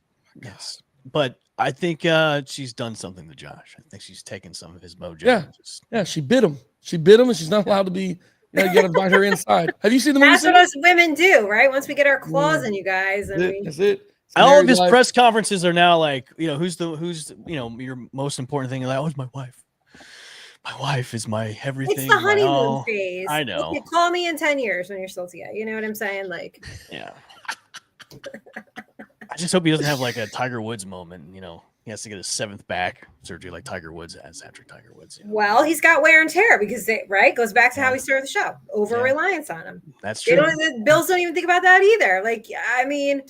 But I think she's done something to Josh. I think she's taken some of his mojo. Yeah. She bit him. And she's not allowed to be. You got to bite her inside. Have you seen the movie? That's what us women do, right? Once we get our claws in you guys, that's it. All of his press conferences are now like, who's your most important thing? Like, oh, it's my wife. My wife is my everything. It's the honeymoon phase. I know. You call me in 10 years when you're still together. You know what I'm saying? Like, yeah. I just hope he doesn't have like a Tiger Woods moment. He has to get his 7th back surgery like Tiger Woods has after Tiger Woods. Well, he's got wear and tear because goes back to how we started the show. Over reliance on him. That's true. The Bills don't even think about that either. Like, I mean.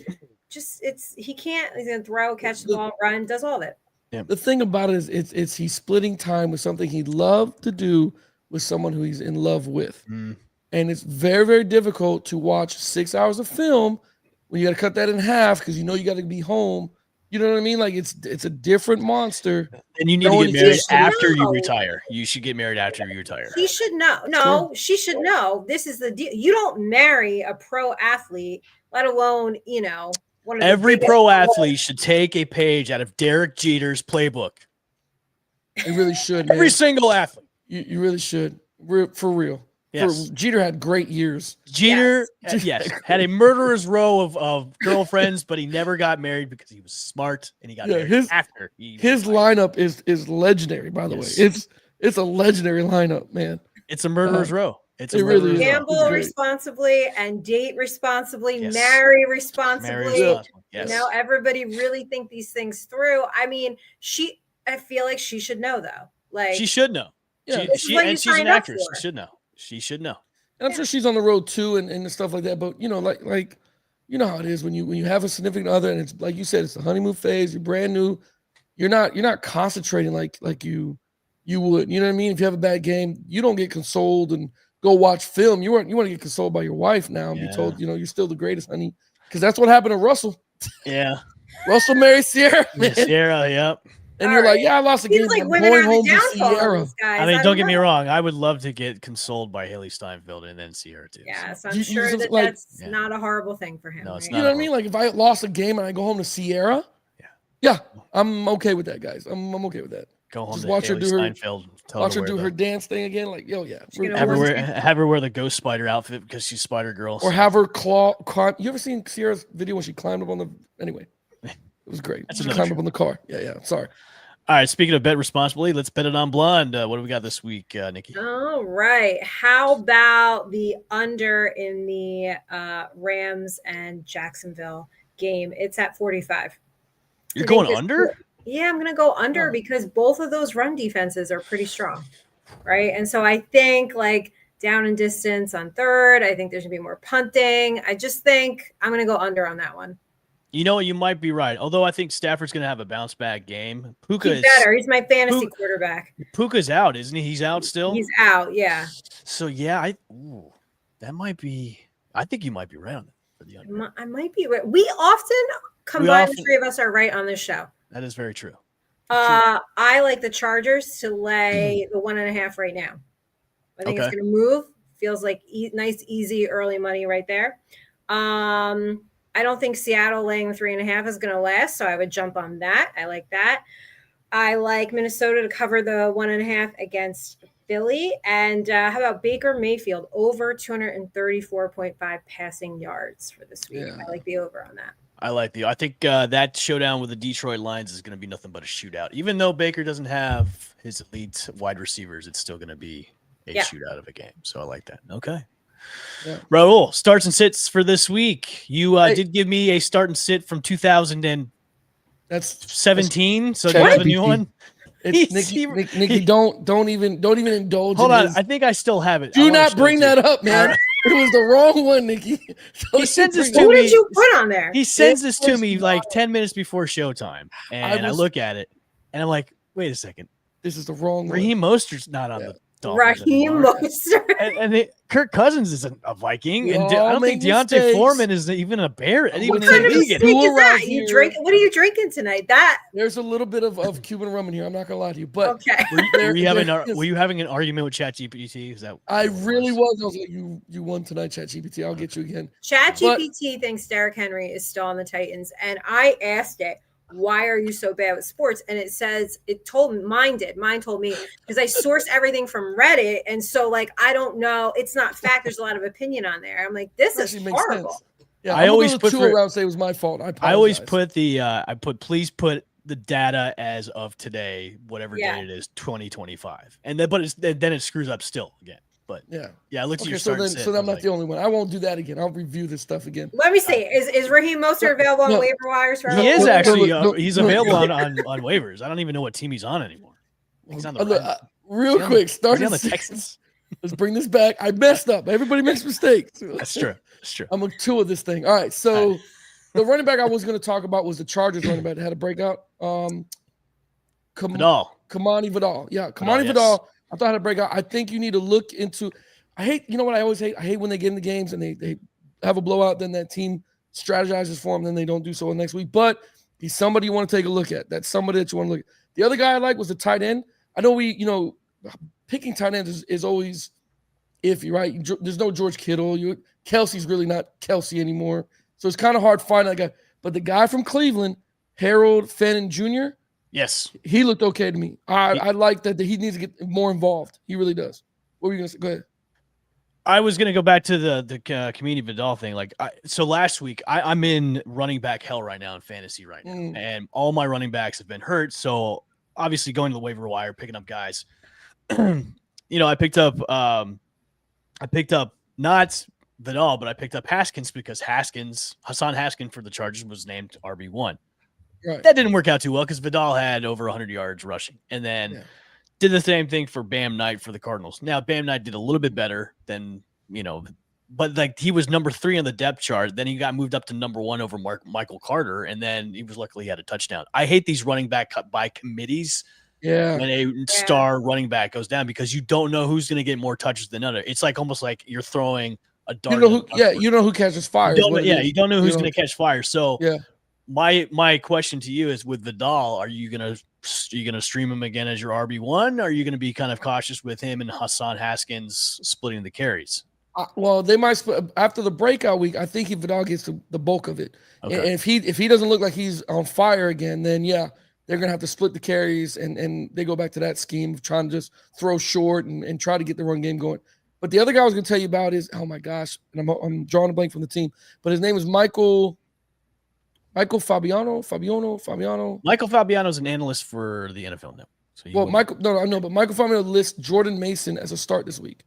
He can't. He's gonna throw, catch the ball, run, does all of it. Yeah. The thing about it is, it's he's splitting time with something he'd love to do with someone who he's in love with, and it's very, very difficult to watch 6 hours of film when you got to cut that in half because you got to be home You know what I mean? Like it's a different monster. And you need No to one get married exists. after you No. retire. You should get married after you retire. She should know. No, she should know. This is the deal. You don't marry a pro athlete, let alone, one of the Every biggest pro athlete should take a page out of Derek Jeter's playbook. You really should, man. Every single athlete. You really should. For real. Yes. Jeter had great years. Jeter, yes, had a murderer's row of girlfriends, but he never got married because he was smart and he got married after his lineup is legendary, by the way. It's a legendary lineup, man. It's a murderer's row. It's a it really murderer's is. row. gamble responsibly and date responsibly, Yes. marry responsibly. Marry responsibly. Yes. Everybody really think these things through. I mean, I feel like she should know though. Like She should know. Yeah. This is what you And she's an signed up actress. for. She should know. She should know. And I'm sure she's on the road too and stuff like that. But like you know how it is when you have a significant other and it's like you said, it's the honeymoon phase, you're brand new. You're not concentrating like you would. You know what I mean? If you have a bad game, you don't get consoled and go watch film. You want to get consoled by your wife now and be told, you're still the greatest, honey. Because that's what happened to Russell. Yeah. Russell married Sierra, man. Sierra, yep. And you're like, yeah, I lost a game. Seems like I'm women going are home the to downfall Sierra. of these guys. I mean, don't get me know. wrong. I would love to get consoled by Haley Steinfeld and then Sierra too. Yes, I'm You sure just, that's not a horrible thing for him. No, it's right? not. You know what I mean? Like if I lost a game and I go home to Sierra, yeah, I'm okay with that, guys. I'm okay with that. Go home Just to watch her Haley do her- Steinfeld. Tell Watch her her to do wear her the- dance thing again. Like, yo, yeah. gonna have her wear the Ghost Spider outfit because she's Spider Girl. Or have her climb. You ever seen Sierra's video when she climbed up on the? Anyway, it was great. That's She another climbed show. up on the car. Yeah. Sorry. All right. Speaking of bet responsibly, let's bet it on blonde. What do we got this week, Nikki? All right. How about the under in the Rams and Jacksonville game? It's at 45. You're I think going it's under? cool. Yeah, I'm going to go under Oh. because both of those run defenses are pretty strong, right? And so I think like down and distance on third, I think there's going to be more punting. I just think I'm going to go under on that one. You know, you might be right. Although I think Stafford's going to have a bounce back game. He's Puka's better. He's my fantasy quarterback. Puka's out, isn't he? He's out still. He's out. Yeah. So yeah, that might be. I think you might be right on that for the under. I might be right. We often combine the three of us are right on this show. That is very true. I like the Chargers to lay the 1.5 right now. I think it's Okay. going to move. Feels like nice, easy, early money right there. I don't think Seattle laying the 3.5 is going to last, so I would jump on that. I like that. I like Minnesota to cover the 1.5 against Philly. And how about Baker Mayfield over 234.5 passing yards for this week? Yeah. I like the over on that. I think that showdown with the Detroit Lions is going to be nothing but a shootout. Even though Baker doesn't have his elite wide receivers, it's still going to be a shootout of a game. So I like that. Okay. Yeah. Raul, starts and sits for this week. You did give me a start and sit from 2017, so do you have a new one? It's Nikki, don't even indulge. Hold in on, his- I think I still have it. I Do wanna not show bring it to you. that up, man. It was the wrong one, Nikki. He sends this to Who me. did you put on there? He sends this to was me not- like 10 minutes before showtime, and I look at it, and I'm like, wait a second. This is the wrong one. Raheem Mostert's not on Yeah. the Dolphins Raheem anymore. Mostert. And Kirk Cousins isn't a Viking, We and all I don't think make Deontay mistakes. Foreman is even a Bear. Even What in kind the of league. mistake Duel is that? around You here. drink? What are you drinking tonight? That There's a little bit of Cuban rum in here. I'm not gonna lie to you, but okay? Were you having there is- were you having an argument with ChatGPT? Is that I what it really was. I was like, you won tonight, ChatGPT. I'll get you again. ChatGPT thinks Derrick Henry is still on the Titans, and I asked it, "Why are you so bad with sports?" And mine told me because I source everything from Reddit, and so like I don't know, it's not fact. There's a lot of opinion on there. I'm like, this is Actually makes horrible. sense. Yeah, I I'm always gonna put go for- two around say it was my fault. I always apologize. put please put the data as of today, whatever Yeah. day it is, 2025, and then it screws up still again. But Yeah. yeah, I looked at Okay, your so start then and sit, so I I'm was not like, the only one. I won't do that again. I'll review this stuff again. Let me see. Is Raheem Mostert available on No. waiver wires? For He No, is no, actually no, he's no, available no. on waivers. I don't even know what team he's on anymore. He's on the Look, Rams. real He's on quick, Is start he on the at six. Texans? Let's bring this back. I messed up. Everybody makes mistakes. That's true. That's true. I'm a two of this thing. All right. So the running back I was going to talk about was the Chargers running back that had a breakout. Vidal. Kamani Vidal. Yeah. Vidal, Kamani yes. Vidal. I thought had a breakout. I think you need to look into. I hate, you know what I always hate? I hate when they get in the games and they have a blowout, then that team strategizes for them, then they don't do so next week. But He's somebody you want to take a look at. That's somebody that you want to look at. The other guy I like was the tight end. I know picking tight ends is always iffy, right? There's no George Kittle. Kelsey's really not Kelsey anymore. So it's kind of hard finding that guy. But the guy from Cleveland, Harold Fannin Jr., Yes. he looked okay to me. I like that he needs to get more involved. He really does. What were you going to say? Go ahead. I was going to go back to the Community Vidal thing. So last week, I'm in running back hell right now in fantasy right now. And all my running backs have been hurt. So obviously going to the waiver wire, picking up guys. I picked up not Vidal, but I picked up Haskins because Hassan Haskins for the Chargers was named RB1. Right. That didn't work out too well because Vidal had over 100 yards rushing. And then did the same thing for Bam Knight for the Cardinals. Now, Bam Knight did a little bit better than, but he was number 3 on the depth chart. Then he got moved up to number 1 over Michael Carter. And then luckily he had a touchdown. I hate these running back cut by committees. Yeah. When a star running back goes down because you don't know who's going to get more touches than another. It's almost like you're throwing a dart. You know who catches fire. You don't know who's going to catch fire. So yeah. My question to you is with Vidal, are you gonna stream him again as your RB1? Or are you gonna be kind of cautious with him and Hassan Haskins splitting the carries? Well, they might split after the breakout week. I think Vidal gets the bulk of it. Okay. And if he doesn't look like he's on fire again, then they're gonna have to split the carries and they go back to that scheme of trying to just throw short and try to get the run game going. But the other guy I was gonna tell you about is, oh my gosh, and I'm drawing a blank from the team, but his name is Michael Fabiano. Michael Fabiano's an analyst for the NFL now. So I know, but Michael Fabiano lists Jordan Mason as a start this week.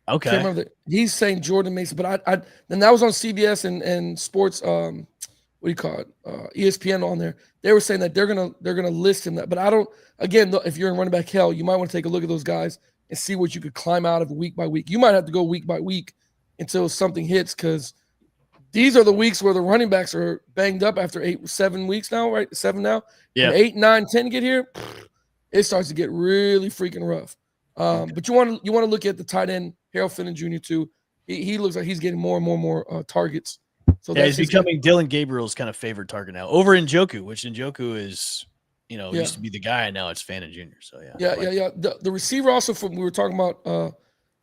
Okay. He's saying Jordan Mason, but then that was on CBS and sports. What do you call it? ESPN on there. They were saying that they're gonna list him. But I don't. Again, if you're in running back hell, you might want to take a look at those guys and see what you could climb out of week by week. You might have to go week by week until something hits because these are the weeks where the running backs are banged up after 7 weeks now, right? 7 now. Yeah. When 8, 9, 10 get here, it starts to get really freaking rough. But you want to look at the tight end, Harold Fannin Jr. too. He looks like he's getting more and more targets. So he's becoming Dylan Gabriel's kind of favorite target now over Njoku, which Njoku is, used to be the guy, and now it's Fannin Jr. So yeah. The receiver also we were talking about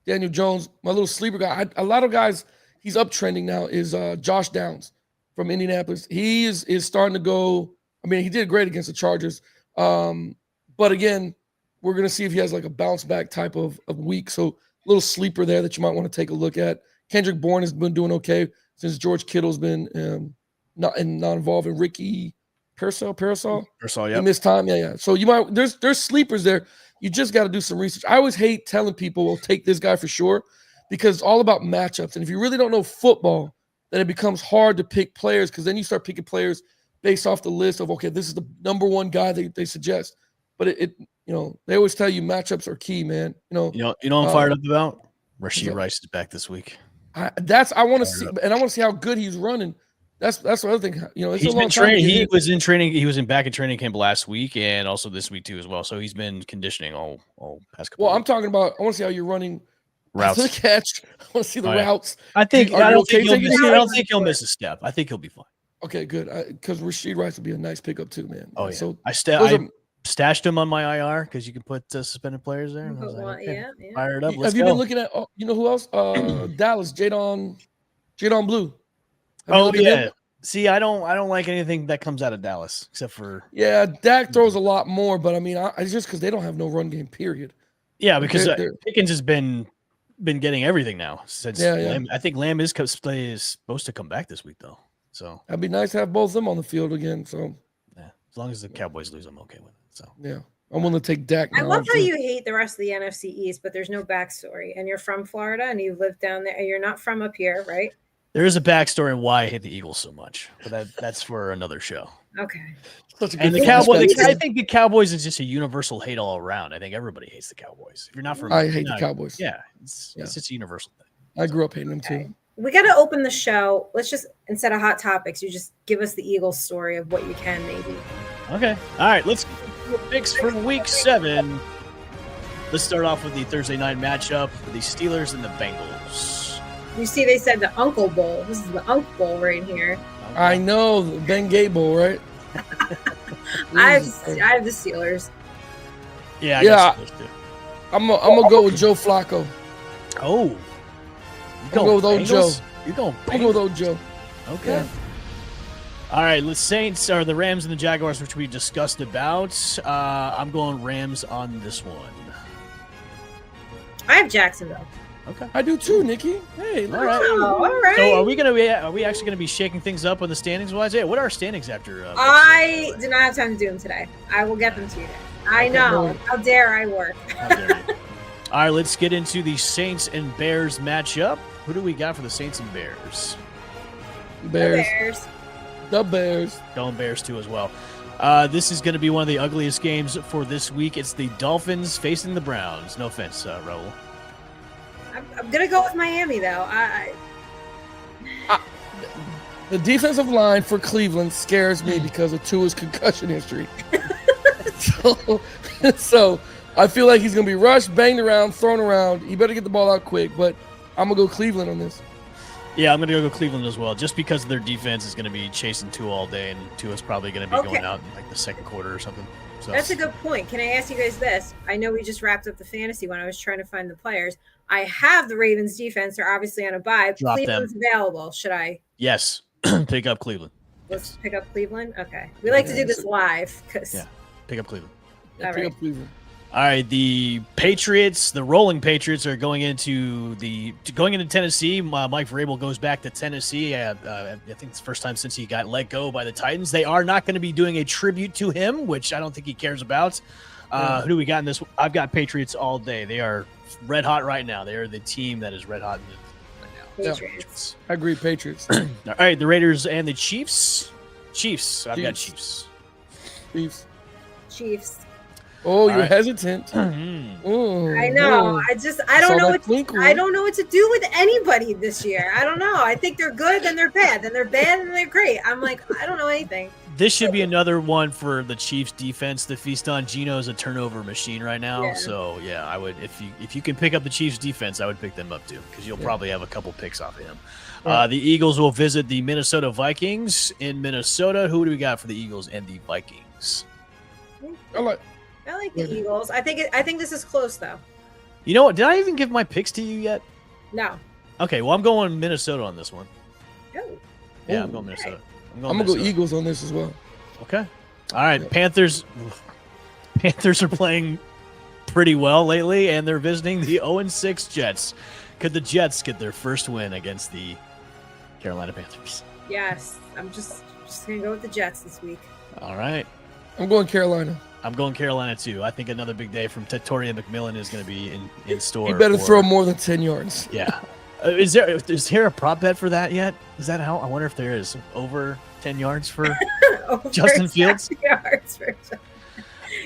Daniel Jones, my little sleeper guy. A lot of guys. He's uptrending now is Josh Downs from Indianapolis. He is starting to go. I mean, he did great against the Chargers. But again, we're going to see if he has like a bounce back type of week. So a little sleeper there that you might want to take a look at. Kendrick Bourne has been doing okay since George Kittle's been not involved in Ricky Parasol. Yeah. He missed time. Yeah. So you might there's sleepers there. You just got to do some research. I always hate telling people, well, take this guy for sure. Because it's all about matchups. And if you really don't know football, then it becomes hard to pick players because then you start picking players based off the list of, okay, this is the number one guy they suggest. But they always tell you matchups are key, man. I'm fired up about? Rashee Rice is back this week. I want to see, and I want to see how good he's running. That's the other thing. It's he's a long been training. He was in training. He was back in training camp last week and also this week too as well. So he's been conditioning all past couple. Well, I'm talking about. I want to see how you're running. Routes. The catch. I want to see the routes. I don't think he'll miss a step. I think he'll be fine. Okay, good. Because Rashee Rice would be a nice pickup too, man. Oh yeah. So I stashed him on my IR because you can put suspended players there. And I was like, okay, fire it up. Have you been looking at? Who else? Dallas, Jadon Blue. Oh yeah. See, I don't like anything that comes out of Dallas except for Dak throws a lot more, but I mean, it's just because they don't have no run game. Period. Yeah, because Pickens has been getting everything now since Lamb. I think Lamb is supposed to come back this week though. So that'd be nice to have both of them on the field again. So as long as the Cowboys lose, I'm okay with it. So I'm willing to take Dak. I love how you hate the rest of the NFC East, but there's no backstory, and you're from Florida and you live down there, and you're not from up here, right? There is a backstory on why I hate the Eagles so much, but that's for another show. Okay. And the Cowboys, I think the Cowboys is just a universal hate all around. I think everybody hates the Cowboys. If you're not from, I hate the Cowboys. Yeah, it's just a universal thing. I grew up hating them too. We got to open the show. Let's just, instead of hot topics, you just give us the Eagles story of what you can, maybe. Okay. All right. Let's do picks for week 7. Let's start off with the Thursday night matchup for the Steelers and the Bengals. You see, they said the Uncle Bowl. This is the Uncle Bowl right here. I know, the Ben Gay Bowl, right? I have the Steelers. Yeah, I Yeah. guess those two. I'm gonna go with Joe Flacco. Oh, you I'm gonna go with old Joe. You're going I'm gonna go with Bengals? old Joe. Okay. Yeah. All right, the Saints are the Rams and the Jaguars, which we discussed about. I'm going Rams on this one. I have Jacksonville. Okay. I do too, Nikki. Hey, look All at right. you. Oh, all right. So are we actually gonna be shaking things up on the standings wise? Yeah, what are our standings after? I did not have time to do them today. I will get them to you. I know. How dare I work? How dare you. All right, let's get into the Saints and Bears matchup. Who do we got for the Saints and Bears? Bears. The Bears. Going Bears too as well. This is going to be one of the ugliest games for this week. It's the Dolphins facing the Browns. No offense, Raul. I'm gonna go with Miami though. The defensive line for Cleveland scares me because of Tua's concussion history. so I feel like he's going to be rushed, banged around, thrown around. He better get the ball out quick, but I'm going to go Cleveland on this. Yeah, I'm going to go Cleveland as well, just because their defense is going to be chasing Tua all day, and Tua's probably going to be going out in like the second quarter or something. So That's a good point. Can I ask you guys this? I know we just wrapped up the fantasy when I was trying to find the players. I have the Ravens defense. They're obviously on a bye. Drop Cleveland's available. Should I? Yes, pick up Cleveland. Let's pick up Cleveland. Okay, we like to do this live because. Yeah, pick up Cleveland. All Pick right. up Cleveland. All right, the Patriots, the rolling Patriots, are going into Tennessee. Mike Vrabel goes back to Tennessee. I think it's the first time since he got let go by the Titans. They are not going to be doing a tribute to him, which I don't think he cares about. Who do we got in this? I've got Patriots all day. They are red hot right now. They are the team that is red hot right now. Patriots. I agree, Patriots. All right, the Raiders and the Chiefs. I've got Chiefs. Chiefs. Chiefs. Oh, you're right. hesitant. Mm. Oh, I know. oh. I don't Saw know that twinkle. I don't know what to do with anybody this year. I don't know. I think they're good, then they're bad, then they're bad, and they're great. I'm like, I don't know anything. This should be another one for the Chiefs defense to feast on. Gino's a turnover machine right now. Yeah. So yeah, I would if you can pick up the Chiefs defense, I would pick them up too, because you'll probably have a couple picks off of him. The Eagles will visit the Minnesota Vikings in Minnesota. Who do we got for the Eagles and the Vikings? I like The Eagles. I think this is close though. You know what? Did I even give my picks to you yet? No. Okay, well I'm going Minnesota on this one. No. Yeah, I'm Ooh. going Minnesota. I'm gonna go Minnesota. Eagles on this as well. Okay. All right. Panthers are playing pretty well lately, and they're visiting the 0-6 Jets. Could the Jets get their first win against the Carolina Panthers? Yes. I'm just gonna go with the Jets this week. All right. I'm going Carolina. I'm going Carolina too. I think another big day from Torian McMillan is going to be in store. He better for- throw more than 10 yards. Yeah. Is there a prop bet for that yet? Is that how? I wonder if there is over 10 yards for Over Justin Fields? 10 yards for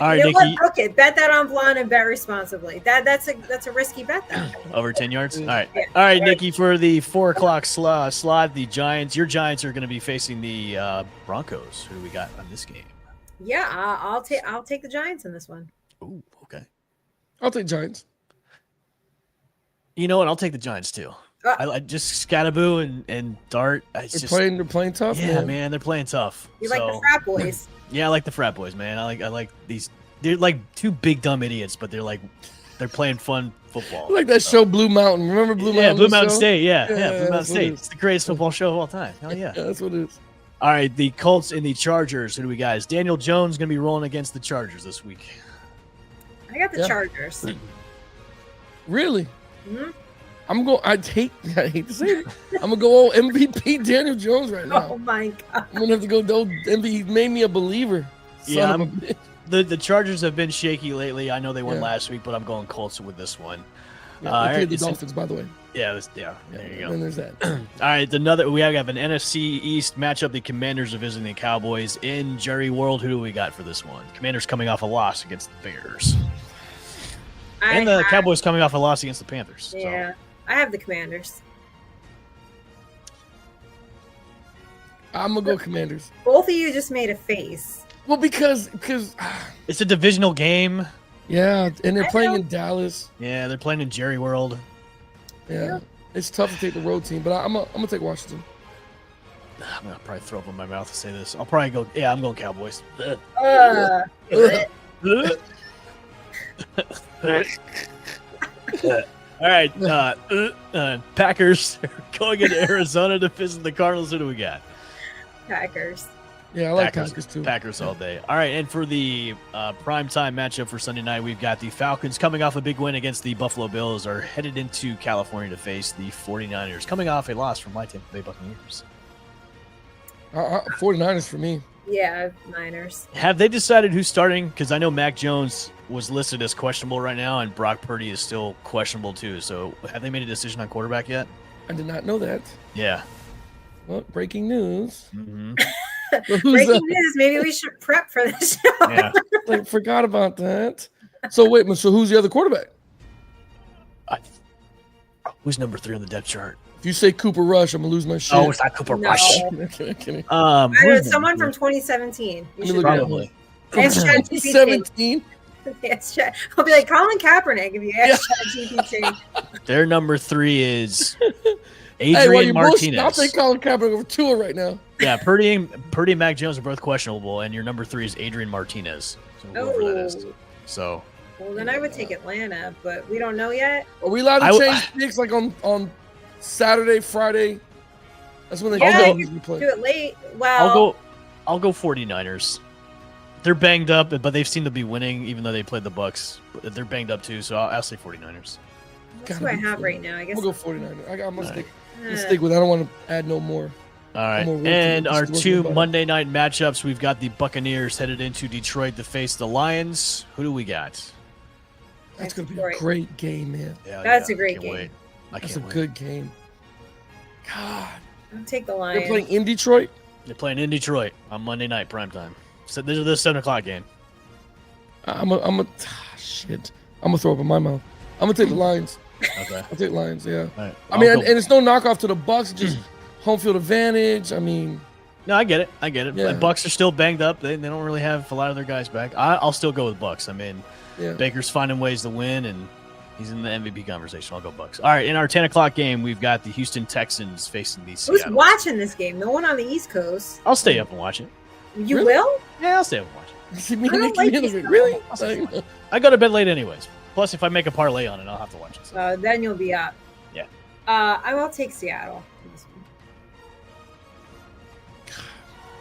All right, you know Nikki. what? Okay, bet that on blonde and bet responsibly. That's a risky bet though. Over 10 yards? All right. Yeah. All right, Nikki, for the 4 o'clock slot, the Giants, your Giants are going to be facing the Broncos. Who do we got on this game? Yeah, I'll take the Giants in this one. Ooh, okay. I'll take Giants. You know what? I'll take the Giants too. I just Scattaboo and Dart. They're playing tough. Yeah, man, they're playing tough. You like the frat boys? Yeah, I like the frat boys, man. I like these. They're like two big dumb idiots, but they're playing fun football. I like that show Blue Mountain. Remember Blue Mountain? Yeah, Blue Mountain show? State. Yeah, Yeah, Blue Mountain that's what State. it is. It's the greatest football show of all time. Hell yeah. Yeah, that's what it is. All right, the Colts and the Chargers. Who do we got? Is Daniel Jones going to be rolling against the Chargers this week? I got the Yeah. Chargers. Really? Mhm. I hate to say it. I'm gonna go old MVP Daniel Jones right now. Oh my god! I'm gonna have to go old MVP. He made me a believer. Yeah, Son of a bitch. The Chargers have been shaky lately. I know they won Yeah. last week, but I'm going Colts with this one. Yeah, All they right, played the it's in- Dolphins, by the way. Yeah, there you go. And there's that. All right, we have an NFC East matchup. The Commanders are visiting the Cowboys in Jerry World. Who do we got for this one? Commanders coming off a loss against the Bears, and the Cowboys coming off a loss against the Panthers. So. Yeah, I have the Commanders. I'm gonna go Commanders. Both of you just made a face. Well, because It's a divisional game. yeah, and they're I playing know. in Dallas. Yeah, they're playing in Jerry World. Yeah, it's tough to take the road team, but I'm gonna take Washington. I'm gonna probably throw up in my mouth to say this. I'll probably go. Yeah, I'm going Cowboys. All right, Packers going into Arizona to visit the Cardinals. Who do we got? Packers. Yeah, I like Packers too. Packers all day. All right, and for the primetime matchup for Sunday night, we've got the Falcons coming off a big win against the Buffalo Bills, are headed into California to face the 49ers, coming off a loss from my Tampa Bay Buccaneers. 49ers for me. Yeah, Niners. Have they decided who's starting? Because I know Mac Jones was listed as questionable right now, and Brock Purdy is still questionable too. So have they made a decision on quarterback yet? I did not know that. Yeah. Well, breaking news. Mm-hmm. Breaking news. Maybe we should prep for this show. Yeah. I forgot about that. So wait, so who's the other quarterback? Who's number 3 on the depth chart? If you say Cooper Rush, I'm gonna lose my shit. Oh, it's not Cooper No. Rush. Kidding. Someone from 2017. You should Probably. Ask ChatGPT. 2017. Yes, I'll be like Colin Kaepernick if you ask ChatGPT. Their number 3 is Hey, Adrian you're Martinez. I'll take Colin Kaepernick over Tua right now. Yeah, Purdy and Mac Jones are both questionable, and your number 3 is Adrian Martinez. So whoever that is. So. Well, then I would take Atlanta, but we don't know yet. Are we allowed to change picks like on Saturday, Friday? That's when they do it late. Well, I'll go 49ers. They're banged up, but they seem to be winning, even though they played the Bucks. They're banged up too, so I'll say 49ers. That's who I have right now. I guess I'll go 49ers. I'm gonna stick with it. I don't want to add no more. All right, and our 2 Monday night matchups, we've got the Buccaneers headed into Detroit to face the Lions. Who do we got? That's going to be a great game, man. Yeah, that's a great game. That's a good game. God. I'll take the Lions. They're playing in Detroit? They're playing in Detroit on Monday night, primetime. So this is the 7 o'clock game. Shit. I'm going to throw up in my mouth. I'm going to take the Lions. Okay. I'll take Lions, yeah. Right. I mean, and it's no knockoff to the Bucks, just home field advantage. I mean. No, I get it. Yeah. The Bucks are still banged up. They don't really have a lot of their guys back. I'll still go with Bucks. I mean, Baker's finding ways to win, and he's in the MVP conversation. I'll go Bucks. All right, in our 10 o'clock game, we've got the Houston Texans facing the Seattle. Who's watching this game? No one on the East Coast. I'll stay up and watch it. You will? Yeah, I'll stay up and watch it. Really? I go to bed late anyways. Plus, if I make a parlay on it, I'll have to watch it. So. Then you'll be up. Yeah. I will take Seattle.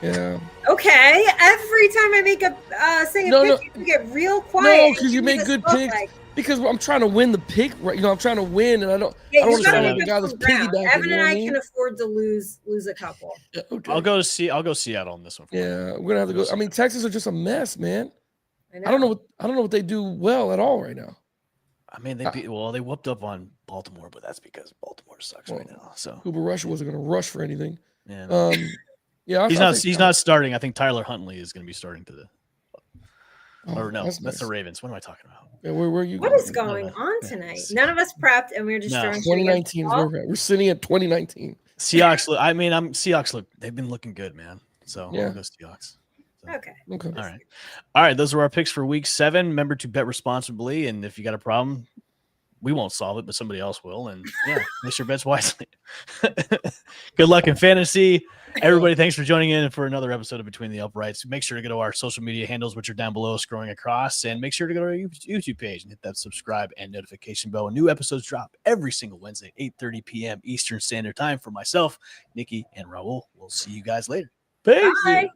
Yeah. Okay. Every time I make a pick, you get real quiet. No, because you make good picks. Because I'm trying to win the pick, right? You know, I'm trying to win, and I don't want to sound like the guy that's piggybacking. Evan and I can afford to lose a couple. Yeah, okay. I'll go Seattle on this one. Yeah, we're gonna have to go. I mean, Texas are just a mess, man. I don't know what they do well at all right now. I mean, they whooped up on Baltimore, but that's because Baltimore sucks right now. So Cooper Rush wasn't going to rush for anything. Yeah, yeah, he's not starting. I think Tyler Huntley is going to be starting today. Or no, that's nice. the Ravens. What am I talking about? Yeah, where are you? What is going on tonight? None of us prepped, and we were just throwing. 2019 is where we're sitting at 2019. Seahawks. Seahawks look. They've been looking good, man. So yeah, I'll go Seahawks. So. Okay. All right. Those are our picks for Week 7. Remember to bet responsibly, and if you got a problem, we won't solve it, but somebody else will. And make your bets wisely. Good luck in fantasy. Everybody, thanks for joining in for another episode of Between the Uprights. Make sure to go to our social media handles, which are down below scrolling across, and make sure to go to our YouTube page and hit that subscribe and notification bell. New episodes drop every single Wednesday, 8:30 p.m. Eastern Standard Time. For myself, Nikki, and Raul, we'll see you guys later. Peace. Bye.